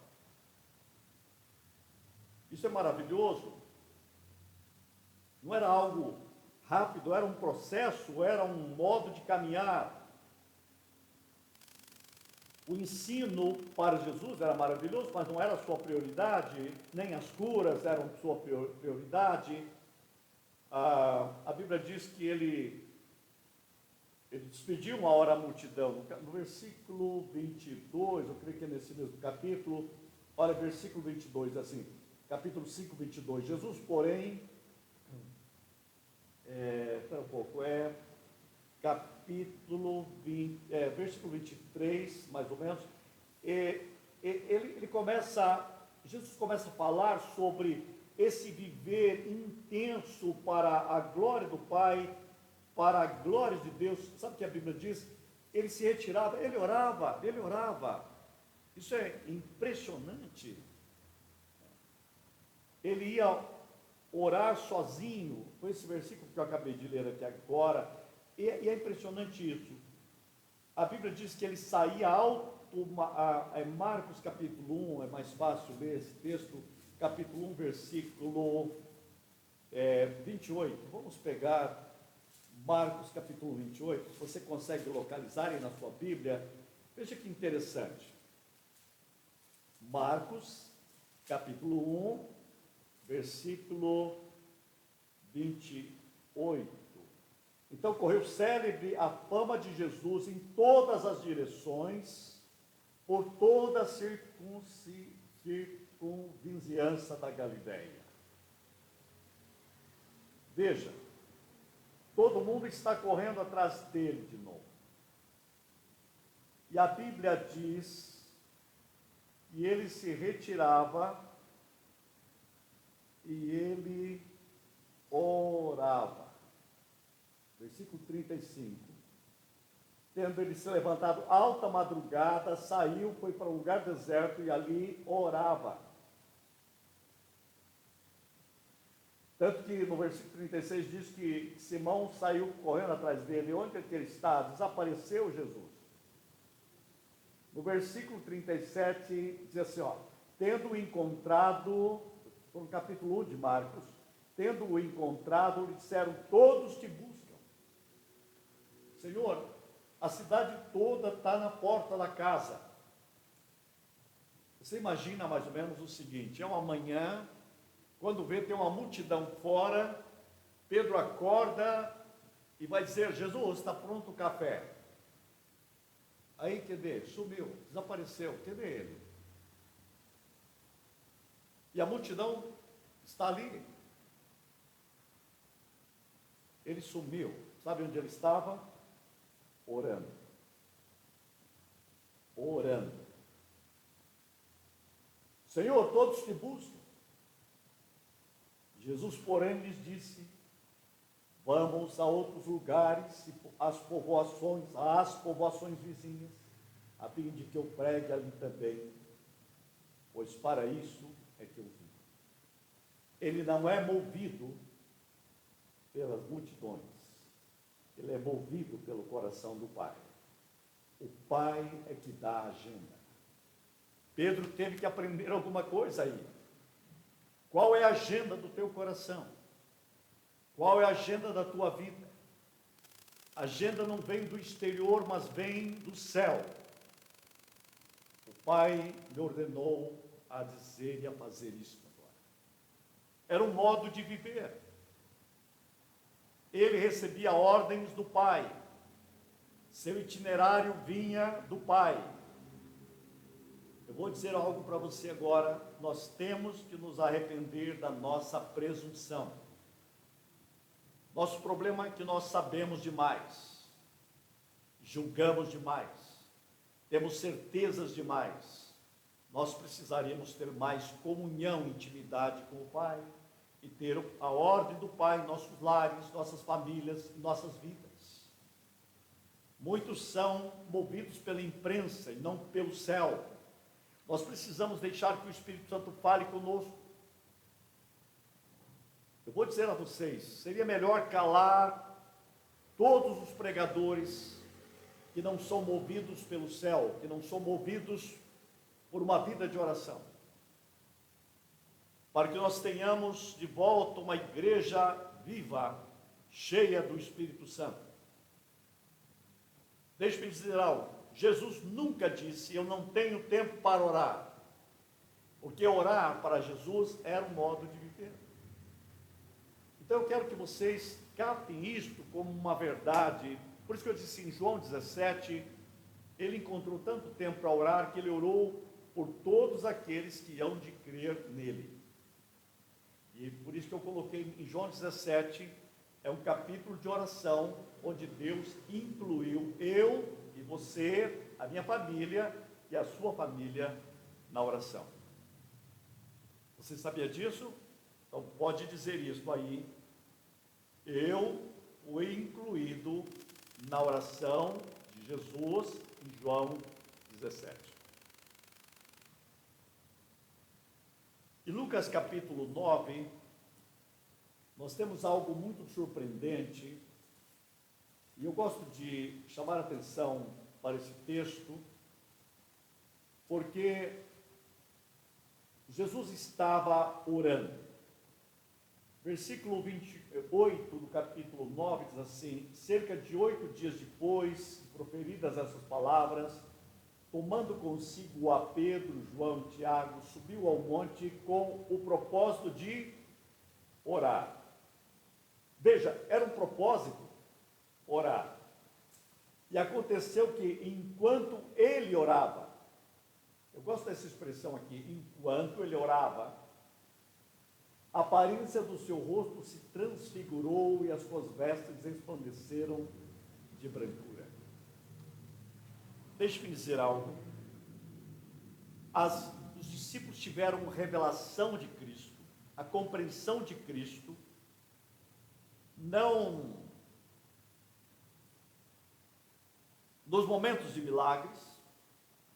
[SPEAKER 4] Isso é maravilhoso. Não era algo rápido, era um processo, era um modo de caminhar. O ensino para Jesus era maravilhoso, mas não era a sua prioridade, nem as curas eram sua prioridade. A Bíblia diz que ele despediu uma hora a multidão. No versículo 22, eu creio que é nesse mesmo capítulo, olha, versículo 22, assim, capítulo 5, 22. Jesus, porém, espera um pouco, capítulo 20, versículo 23, mais ou menos, Jesus começa a falar sobre esse viver intenso para a glória do Pai, para a glória de Deus. Sabe o que a Bíblia diz? Ele se retirava, ele orava. Isso é impressionante. Ele ia orar sozinho. Foi esse versículo que eu acabei de ler aqui agora. E é impressionante isso. A Bíblia diz que ele saía alto, Marcos capítulo 1, é mais fácil ler esse texto, capítulo 1, versículo 28. Vamos pegar Marcos capítulo 28, se você consegue localizar aí na sua Bíblia, veja que interessante. Marcos capítulo 1, versículo 28. Então correu célebre a fama de Jesus em todas as direções, por toda a circunvizinhança da Galileia. Veja, todo mundo está correndo atrás dele de novo. E a Bíblia diz que ele se retirava e ele orava. Versículo 35. Tendo ele se levantado alta madrugada, saiu, foi para um lugar deserto e ali orava. Tanto que no versículo 36 diz que Simão saiu correndo atrás dele. Onde é que ele está? Desapareceu Jesus. No versículo 37 diz assim, tendo-o encontrado, no capítulo 1 de Marcos, tendo-o encontrado, lhe disseram, todos te buscam. Senhor, a cidade toda está na porta da casa. Você imagina mais ou menos o seguinte, é uma manhã, quando vê tem uma multidão fora, Pedro acorda e vai dizer, Jesus, está pronto o café. Aí, cadê? Sumiu, desapareceu, cadê ele? E a multidão está ali. Ele sumiu. Sabe onde ele estava? Orando. Senhor, todos te buscam. Jesus, porém, lhes disse, vamos a outros lugares, às povoações vizinhas, a fim de que eu pregue ali também, pois para isso é que eu vim. ele não é movido pelas multidões, ele é movido pelo coração do Pai. O Pai é que dá a agenda. Pedro teve que aprender alguma coisa aí. Qual é a agenda do teu coração? Qual é a agenda da tua vida? A agenda não vem do exterior, mas vem do céu. O Pai me ordenou a dizer e a fazer isso agora. Era um modo de viver. Ele recebia ordens do Pai. Seu itinerário vinha do Pai. Eu vou dizer algo para você agora. Nós temos que nos arrepender da nossa presunção. Nosso problema é que nós sabemos demais, julgamos demais, temos certezas demais. Nós precisaríamos ter mais comunhão, intimidade com o Pai e ter a ordem do Pai em nossos lares, nossas famílias, nossas vidas. Muitos são movidos pela imprensa e não pelo céu. Nós precisamos deixar que o Espírito Santo fale conosco. Eu vou dizer a vocês, seria melhor calar todos os pregadores que não são movidos pelo céu, que não são movidos por uma vida de oração, para que nós tenhamos de volta uma igreja viva, cheia do Espírito Santo. Deixe-me dizer algo, Jesus nunca disse, eu não tenho tempo para orar, porque orar para Jesus era um modo de viver. Então eu quero que vocês captem isto como uma verdade. Por isso que eu disse em João 17, ele encontrou tanto tempo para orar, que ele orou por todos aqueles que hão de crer nele. E por isso que eu coloquei em João 17, é um capítulo de oração, onde Deus incluiu eu e você, a minha família e a sua família na oração. Você sabia disso? Então pode dizer isso aí. Eu fui incluído na oração de Jesus em João 17. Em Lucas capítulo 9, nós temos algo muito surpreendente, e eu gosto de chamar a atenção para esse texto, porque Jesus estava orando. Versículo 28 do capítulo 9 diz assim: cerca de 8 dias depois de proferidas essas palavras, tomando consigo a Pedro, João e Tiago, subiu ao monte com o propósito de orar. Veja, era um propósito orar. E aconteceu que enquanto ele orava, eu gosto dessa expressão aqui, enquanto ele orava, a aparência do seu rosto se transfigurou e as suas vestes resplandeceram de brancura. Deixe-me dizer algo. Os discípulos tiveram revelação de Cristo, a compreensão de Cristo, não nos momentos de milagres,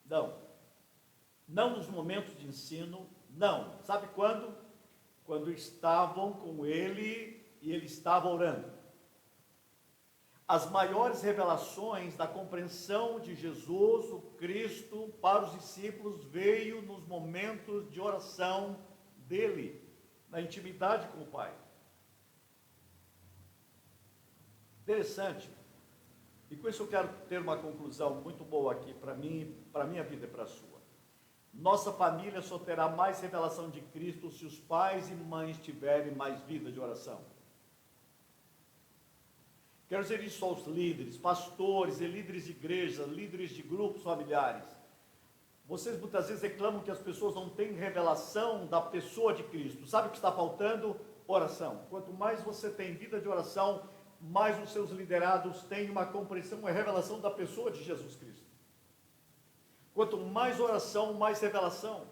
[SPEAKER 4] não nos momentos de ensino, não. Sabe quando? Quando estavam com ele e ele estava orando. As maiores revelações da compreensão de Jesus, o Cristo, para os discípulos, veio nos momentos de oração dele, na intimidade com o Pai. Interessante. E com isso eu quero ter uma conclusão muito boa aqui para mim, para a minha vida e para a sua. Nossa família só terá mais revelação de Cristo se os pais e mães tiverem mais vida de oração. Quero dizer isso aos líderes, pastores e líderes de igreja, líderes de grupos familiares. Vocês muitas vezes reclamam que as pessoas não têm revelação da pessoa de Cristo. Sabe o que está faltando? Oração. Quanto mais você tem vida de oração, mais os seus liderados têm uma compreensão, uma revelação da pessoa de Jesus Cristo. Quanto mais oração, mais revelação.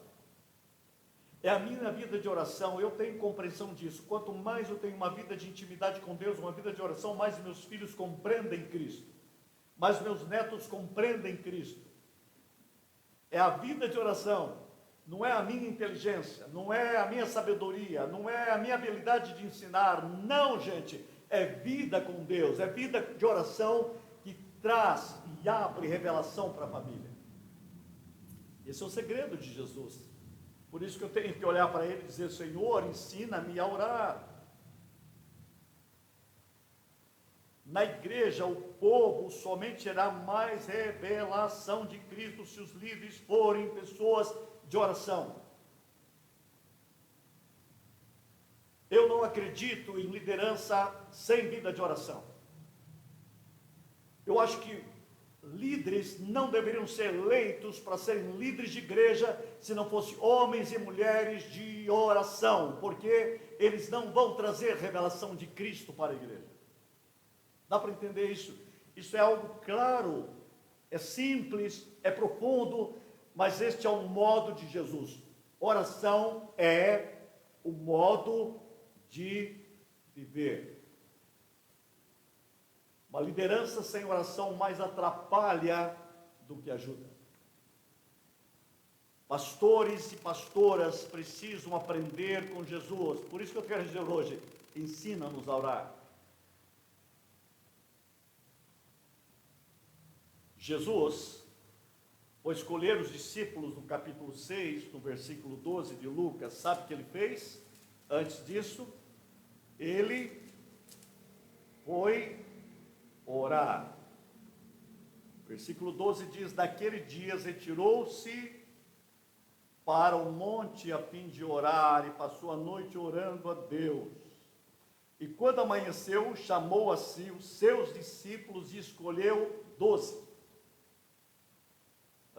[SPEAKER 4] É a minha vida de oração, eu tenho compreensão disso. Quanto mais eu tenho uma vida de intimidade com Deus, uma vida de oração, mais meus filhos compreendem Cristo. Mais meus netos compreendem Cristo. É a vida de oração. não é a minha inteligência, não é a minha sabedoria, não é a minha habilidade de ensinar. Não, gente, é vida com Deus, é vida de oração que traz e abre revelação para a família. Esse é o segredo de Jesus. Por isso que eu tenho que olhar para ele e dizer: Senhor, ensina-me a orar. Na igreja, o povo somente terá mais revelação de Cristo se os líderes forem pessoas de oração. Eu não acredito em liderança sem vida de oração. Eu acho que líderes não deveriam ser eleitos para serem líderes de igreja se não fossem homens e mulheres de oração, porque eles não vão trazer revelação de Cristo para a igreja. Dá para entender isso? Isso é algo claro, é simples, é profundo, mas este é o modo de Jesus. Oração é o modo de viver. Uma liderança sem oração mais atrapalha do que ajuda. Pastores e pastoras precisam aprender com Jesus. Por isso que eu quero dizer hoje: ensina-nos a orar. Jesus foi escolher os discípulos no capítulo 6, no versículo 12 de Lucas. Sabe o que ele fez? Antes disso, ele foi orar. Versículo 12 diz: naquele dia retirou-se para o monte a fim de orar, e passou a noite orando a Deus. E quando amanheceu, chamou a si os seus discípulos e escolheu 12.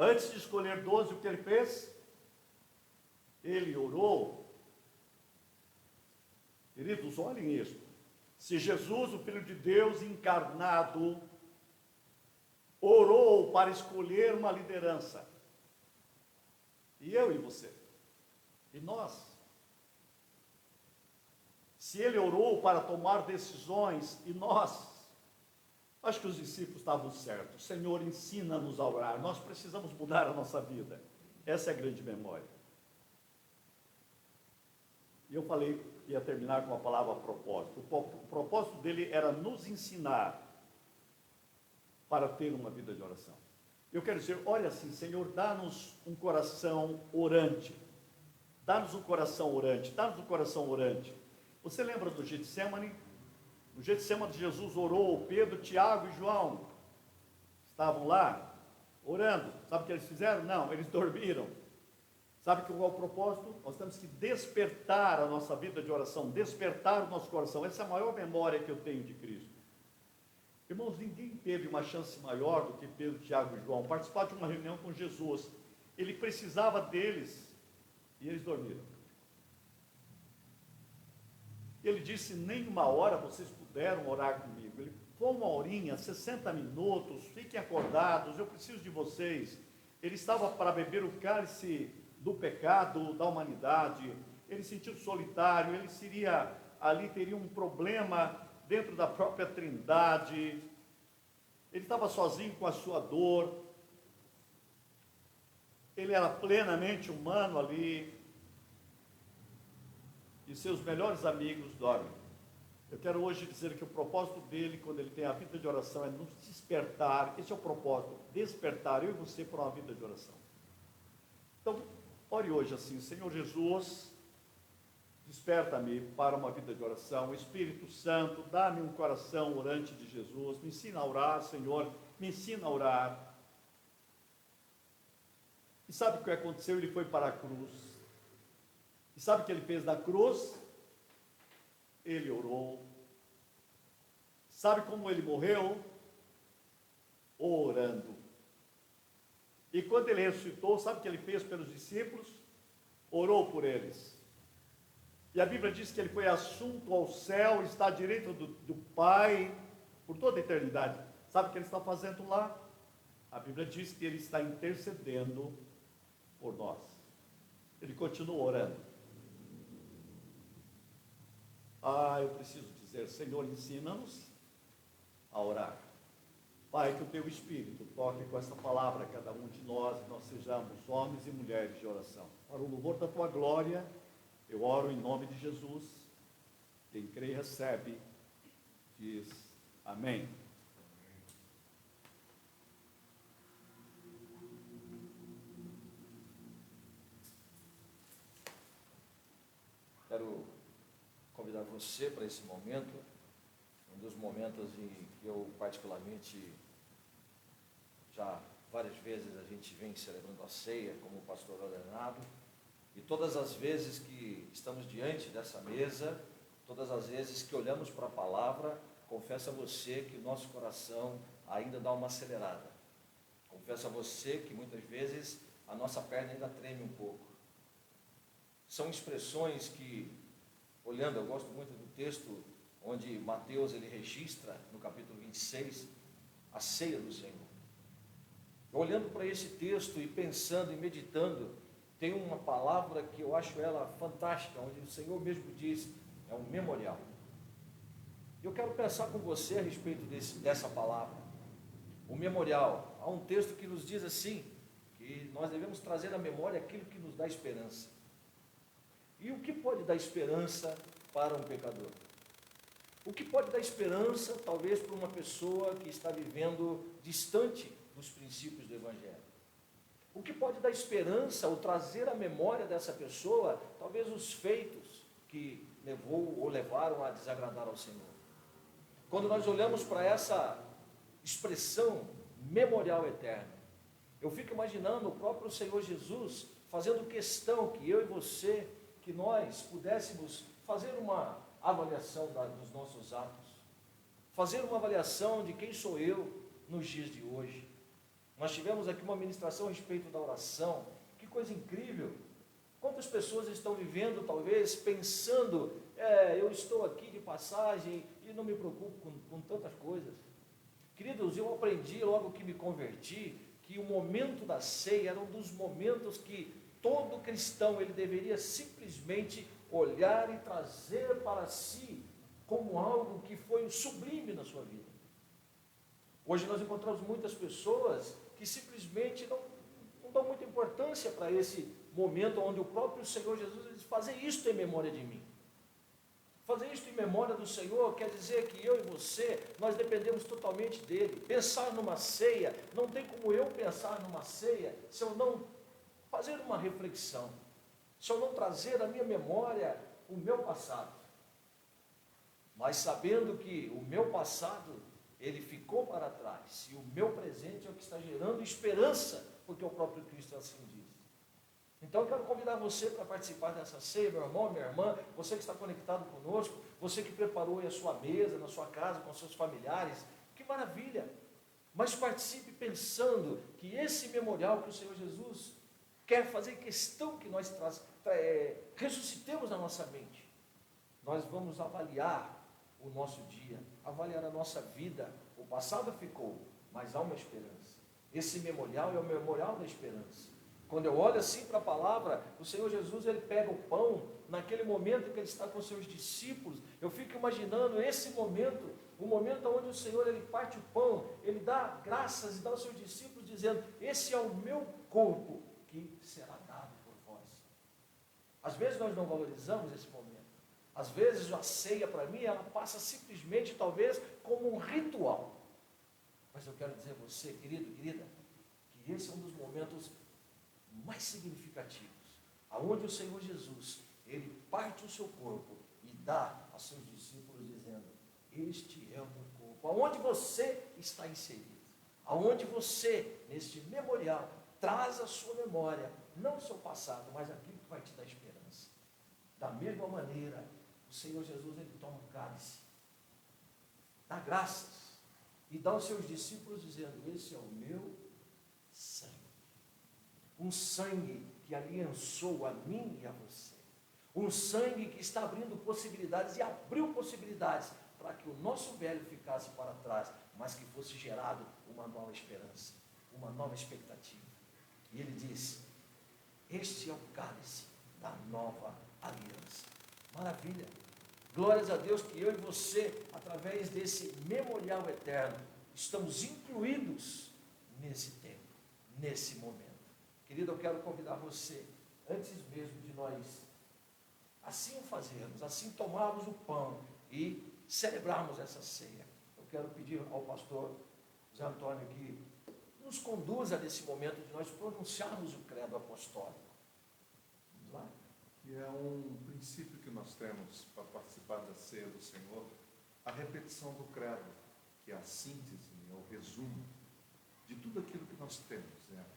[SPEAKER 4] Antes de escolher 12, o que ele fez? Ele orou. Queridos, olhem isso. Se Jesus, o Filho de Deus encarnado, orou para escolher uma liderança, e eu e você, e nós, se ele orou para tomar decisões, e nós, acho que os discípulos estavam certos. Senhor, ensina-nos a orar. Nós precisamos mudar a nossa vida. Essa é a grande memória. E eu falei que ia terminar com a palavra propósito. O propósito dele era nos ensinar para ter uma vida de oração. Eu quero dizer, olha assim, Senhor, dá-nos um coração orante. Dá-nos um coração orante. Dá-nos um coração orante. Você lembra do Getsemane? No Getsemane, Jesus orou, Pedro, Tiago e João estavam lá, orando. Sabe o que eles fizeram? Não, eles dormiram. Sabe qual é o propósito? Nós temos que despertar a nossa vida de oração, despertar o nosso coração. Essa é a maior memória que eu tenho de Cristo. Irmãos, ninguém teve uma chance maior do que Pedro, Tiago e João participar de uma reunião com Jesus. Ele precisava deles e eles dormiram. Ele disse: nem uma hora vocês puderam orar comigo. Ele foi uma horinha, 60 minutos, fiquem acordados, eu preciso de vocês. Ele estava para beber o cálice do pecado da humanidade. Ele se sentiu solitário, ele teria um problema dentro da própria Trindade. Ele estava sozinho com a sua dor. Ele era plenamente humano ali. E seus melhores amigos dormem. Eu quero hoje dizer que o propósito dele, quando ele tem a vida de oração, é nos despertar. Esse é o propósito, despertar eu e você para uma vida de oração. Então, ore hoje assim: Senhor Jesus, desperta-me para uma vida de oração. Espírito Santo, dá-me um coração orante de Jesus. Me ensina a orar, Senhor, me ensina a orar. E sabe o que aconteceu? Ele foi para a cruz. E sabe o que ele fez na cruz? Ele orou. Sabe como ele morreu? Orando. E quando ele ressuscitou, sabe o que ele fez pelos discípulos? Orou por eles. E a Bíblia diz que ele foi assunto ao céu, está à direita do Pai, por toda a eternidade. Sabe o que ele está fazendo lá? A Bíblia diz que ele está intercedendo por nós. Ele continua orando. Eu preciso dizer: Senhor, ensina-nos a orar. Pai, que o teu Espírito toque com essa palavra cada um de nós, e nós sejamos homens e mulheres de oração. Para o louvor da tua glória, eu oro em nome de Jesus. Quem crê e recebe, diz amém.
[SPEAKER 3] Quero convidar você para esse momento, um dos momentos em que eu particularmente, já várias vezes a gente vem celebrando a ceia como pastor ordenado, e todas as vezes que estamos diante dessa mesa, todas as vezes que olhamos para a palavra, confesso a você que o nosso coração ainda dá uma acelerada. Confesso a você que muitas vezes a nossa perna ainda treme um pouco. São expressões que, olhando, eu gosto muito do texto onde Mateus ele registra, no capítulo 26, a ceia do Senhor. Olhando para esse texto e pensando e meditando, tem uma palavra que eu acho ela fantástica, onde o Senhor mesmo diz, é um memorial. Eu quero pensar com você a respeito dessa palavra. O memorial. Há um texto que nos diz assim, que nós devemos trazer à memória aquilo que nos dá esperança. E o que pode dar esperança para um pecador? O que pode dar esperança, talvez, para uma pessoa que está vivendo distante dos princípios do Evangelho? O que pode dar esperança ou trazer à memória dessa pessoa, talvez, os feitos que levou ou levaram a desagradar ao Senhor? Quando nós olhamos para essa expressão memorial eterna, eu fico imaginando o próprio Senhor Jesus fazendo questão que eu e você, que nós pudéssemos fazer uma avaliação dos nossos atos, fazer uma avaliação de quem sou eu nos dias de hoje. Nós tivemos aqui uma ministração a respeito da oração, que coisa incrível. Quantas pessoas estão vivendo, talvez, pensando, eu estou aqui de passagem e não me preocupo com tantas coisas. Queridos, eu aprendi logo que me converti, que o momento da ceia era um dos momentos que todo cristão ele deveria simplesmente olhar e trazer para si como algo que foi sublime na sua vida. Hoje nós encontramos muitas pessoas que simplesmente não dão muita importância para esse momento onde o próprio Senhor Jesus diz, fazer isto em memória de mim. Fazer isto em memória do Senhor quer dizer que eu e você, nós dependemos totalmente dele. Pensar numa ceia, não tem como eu pensar numa ceia se eu não fazer uma reflexão, se eu não trazer à minha memória o meu passado. Mas sabendo que o meu passado, ele ficou para trás, e o meu presente é o que está gerando esperança, porque o próprio Cristo assim diz. Então eu quero convidar você para participar dessa ceia, meu irmão, minha irmã, você que está conectado conosco, você que preparou aí a sua mesa, na sua casa, com seus familiares, que maravilha! Mas participe pensando que esse memorial que o Senhor Jesus quer fazer questão que nós ressuscitemos na nossa mente. Nós vamos avaliar o nosso dia, avaliar a nossa vida. O passado ficou, mas há uma esperança. Esse memorial é o memorial da esperança. Quando eu olho assim para a palavra, o Senhor Jesus, ele pega o pão, naquele momento que ele está com seus discípulos, eu fico imaginando esse momento, o momento onde o Senhor, ele parte o pão, ele dá graças e dá aos seus discípulos, dizendo, esse é o meu corpo, que será dado por vós. Às vezes nós não valorizamos esse momento. Às vezes a ceia para mim, ela passa simplesmente, talvez, como um ritual. Mas eu quero dizer a você, querido, querida, que esse é um dos momentos mais significativos, aonde o Senhor Jesus, ele parte o seu corpo e dá a seus discípulos dizendo, este é o meu corpo, aonde você está inserido, aonde você, neste memorial, traz a sua memória, não o seu passado, mas aquilo que vai te dar esperança. Da mesma maneira, o Senhor Jesus, ele toma um cálice, dá graças, e dá aos seus discípulos dizendo, esse é o meu sangue. Um sangue que aliançou a mim e a você. Um sangue que está abrindo possibilidades, e abriu possibilidades, para que o nosso velho ficasse para trás, mas que fosse gerado uma nova esperança, uma nova expectativa. E ele diz, este é o cálice da nova aliança. Maravilha! Glórias a Deus que eu e você, através desse memorial eterno, estamos incluídos nesse tempo, nesse momento. Querido, eu quero convidar você, antes mesmo de nós assim o fazermos, assim tomarmos o pão e celebrarmos essa ceia, eu quero pedir ao pastor Zé Antônio que nos conduza nesse momento de nós pronunciarmos o credo apostólico. Vamos lá?
[SPEAKER 1] E é um princípio que nós temos para participar da ceia do Senhor, a repetição do credo, que é a síntese, é o resumo de tudo aquilo que nós temos,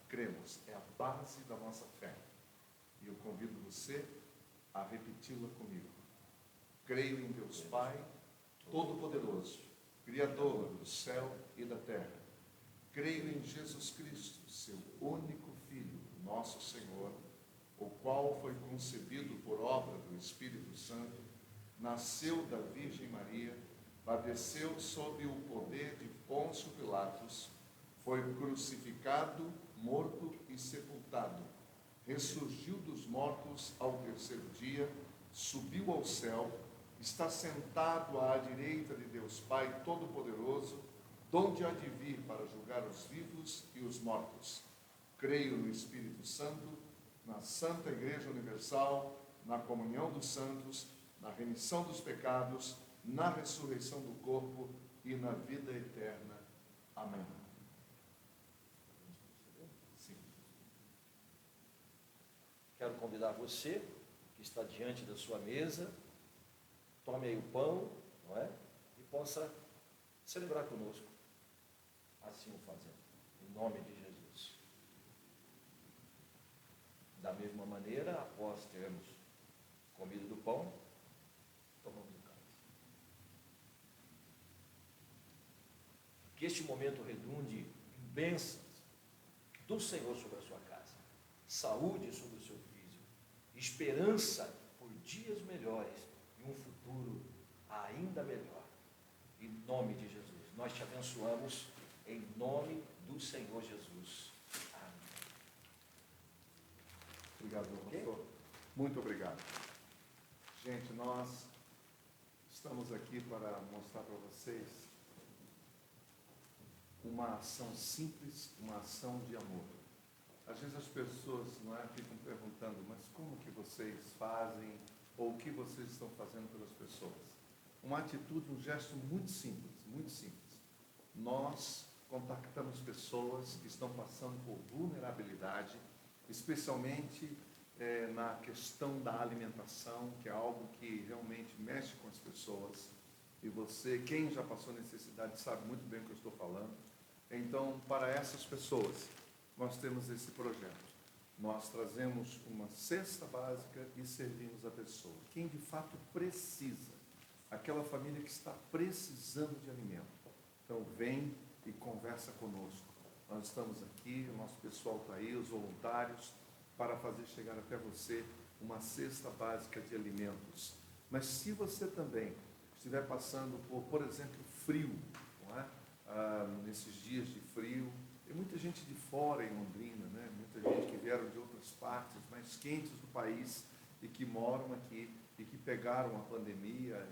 [SPEAKER 1] cremos, é a base da nossa fé. E eu convido você a repeti-la comigo. Creio em Deus Pai, Todo-Poderoso, Criador do céu e da terra. Creio em Jesus Cristo, seu único Filho, nosso Senhor, o qual foi concebido por obra do Espírito Santo, nasceu da Virgem Maria, padeceu sob o poder de Pôncio Pilatos, foi crucificado, morto e sepultado, ressurgiu dos mortos ao terceiro dia, subiu ao céu, está sentado à direita de Deus Pai Todo-Poderoso, donde há de vir para julgar os vivos e os mortos. Creio no Espírito Santo, na Santa Igreja Universal, na comunhão dos santos, na remissão dos pecados, na ressurreição do corpo e na vida eterna. Amém. Sim.
[SPEAKER 3] Quero convidar você, que está diante da sua mesa, tome aí o pão, não é? E possa celebrar conosco. Assim o fazendo, em nome de Jesus. Da mesma maneira, após termos comido do pão, tomamos o cálice. Que este momento redunde em bênçãos do Senhor sobre a sua casa, saúde sobre o seu físico, esperança por dias melhores e um futuro ainda melhor. Em nome de Jesus, nós te abençoamos em nome do Senhor Jesus. Amém.
[SPEAKER 1] Obrigado, pastor. Muito obrigado. Gente, nós estamos aqui para mostrar para vocês uma ação simples, uma ação de amor. Às vezes as pessoas ficam perguntando, mas como que vocês fazem, ou o que vocês estão fazendo pelas pessoas? Uma atitude, um gesto muito simples, muito simples. Nós contactamos pessoas que estão passando por vulnerabilidade, especialmente na questão da alimentação, que é algo que realmente mexe com as pessoas. E você, quem já passou necessidade, sabe muito bem o que eu estou falando. Então, para essas pessoas, nós temos esse projeto. Nós trazemos uma cesta básica e servimos a pessoa. Quem de fato precisa, aquela família que está precisando de alimento. Então, vem e conversa conosco. Nós estamos aqui, o nosso pessoal está aí, os voluntários, para fazer chegar até você uma cesta básica de alimentos. Mas se você também estiver passando por exemplo, frio, não é? Nesses dias de frio, tem muita gente de fora em Londrina, né? Muita gente que vieram de outras partes mais quentes do país e que moram aqui e que pegaram a pandemia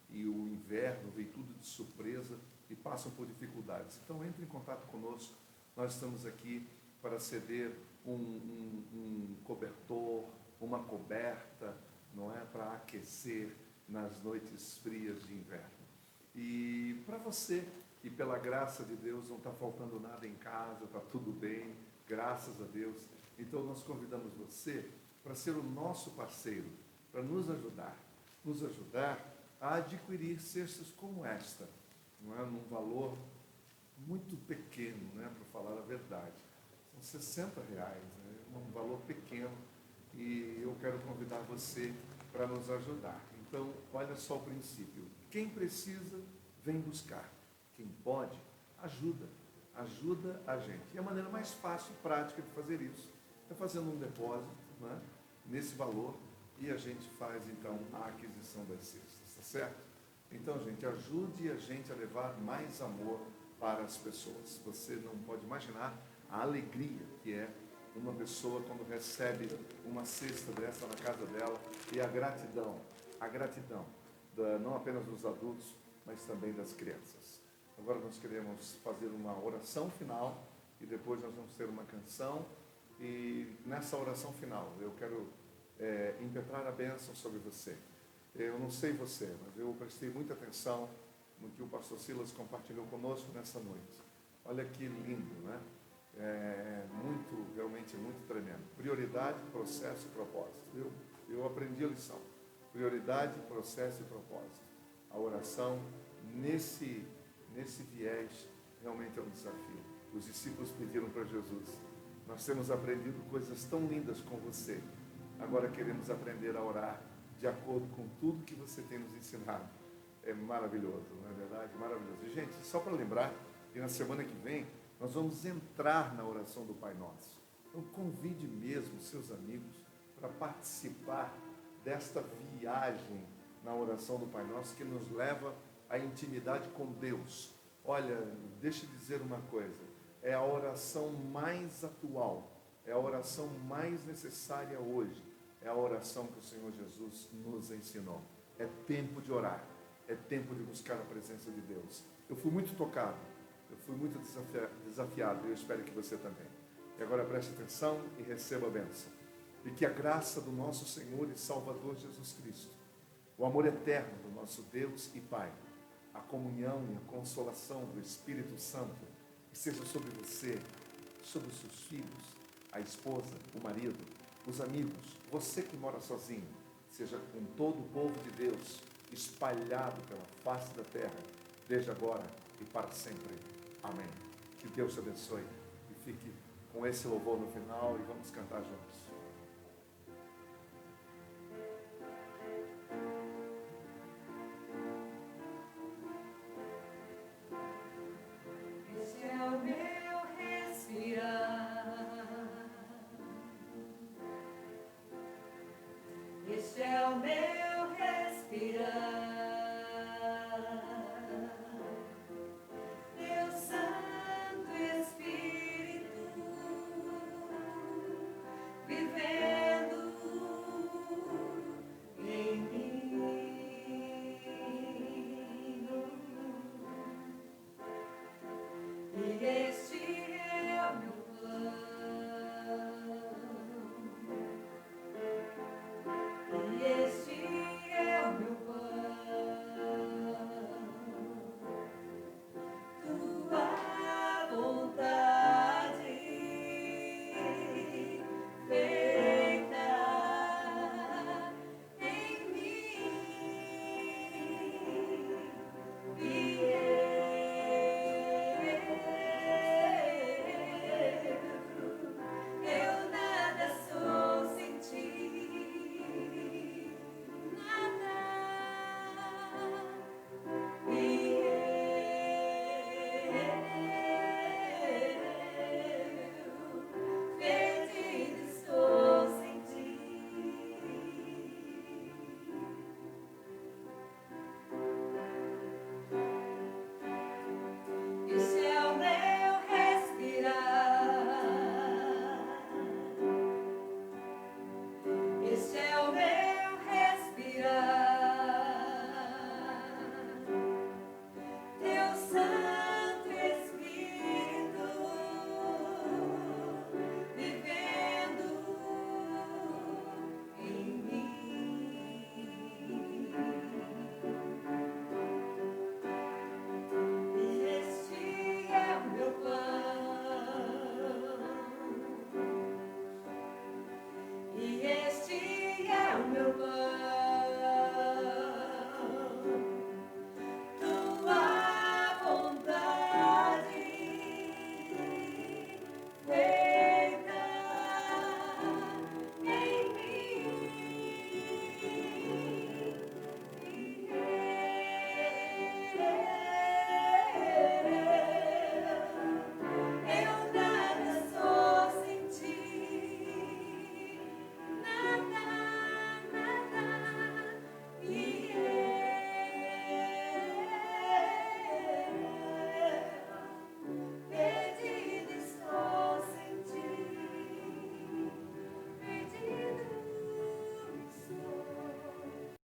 [SPEAKER 1] e o inverno, veio tudo de surpresa e passam por dificuldades. Então, entre em contato conosco, nós estamos aqui para ceder um cobertor, uma coberta, não é, para aquecer nas noites frias de inverno. E para você, que pela graça de Deus não está faltando nada em casa, está tudo bem, graças a Deus, então nós convidamos você para ser o nosso parceiro, para nos ajudar a adquirir cestas como esta, não é, num valor muito pequeno, né, para falar a verdade. São R$60, né, um valor pequeno, e eu quero convidar você para nos ajudar. Então, olha só o princípio. Quem precisa, vem buscar. Quem pode, ajuda a gente. E a maneira mais fácil e prática de fazer isso é fazendo um depósito, né, nesse valor, e a gente faz, então, a aquisição das cestas, tá certo? Então, gente, ajude a gente a levar mais amor para as pessoas. Você não pode imaginar a alegria que é uma pessoa quando recebe uma cesta dessa na casa dela, e a gratidão não apenas dos adultos, mas também das crianças. Agora nós queremos fazer uma oração final e depois nós vamos ter uma canção. E nessa oração final eu quero impetrar a bênção sobre você. Eu não sei você, mas eu prestei muita atenção no que o pastor Silas compartilhou conosco nessa noite. Olha que lindo, né? Realmente muito tremendo. Prioridade, processo e propósito. Eu aprendi a lição. Prioridade, processo e propósito. A oração, nesse viés, realmente é um desafio. Os discípulos pediram para Jesus: nós temos aprendido coisas tão lindas com você. Agora queremos aprender a orar de acordo com tudo que você tem nos ensinado. É maravilhoso, não é verdade? Maravilhoso. E, gente, só para lembrar que na semana que vem nós vamos entrar na oração do Pai Nosso. Então convide mesmo seus amigos para participar desta viagem na oração do Pai Nosso que nos leva à intimidade com Deus. Olha, deixa eu dizer uma coisa, é a oração mais atual, é a oração mais necessária hoje, é a oração que o Senhor Jesus nos ensinou. É tempo de orar, é tempo de buscar a presença de Deus. Eu fui muito tocado, eu fui muito desafiado, e eu espero que você também. E agora preste atenção e receba a bênção. E que a graça do nosso Senhor e Salvador Jesus Cristo, o amor eterno do nosso Deus e Pai, a comunhão e a consolação do Espírito Santo, que seja sobre você, sobre os seus filhos, a esposa, o marido, os amigos, você que mora sozinho, seja com todo o povo de Deus, espalhado pela face da terra, desde agora e para sempre. Amém. Que Deus te abençoe e fique com esse louvor no final e vamos cantar juntos.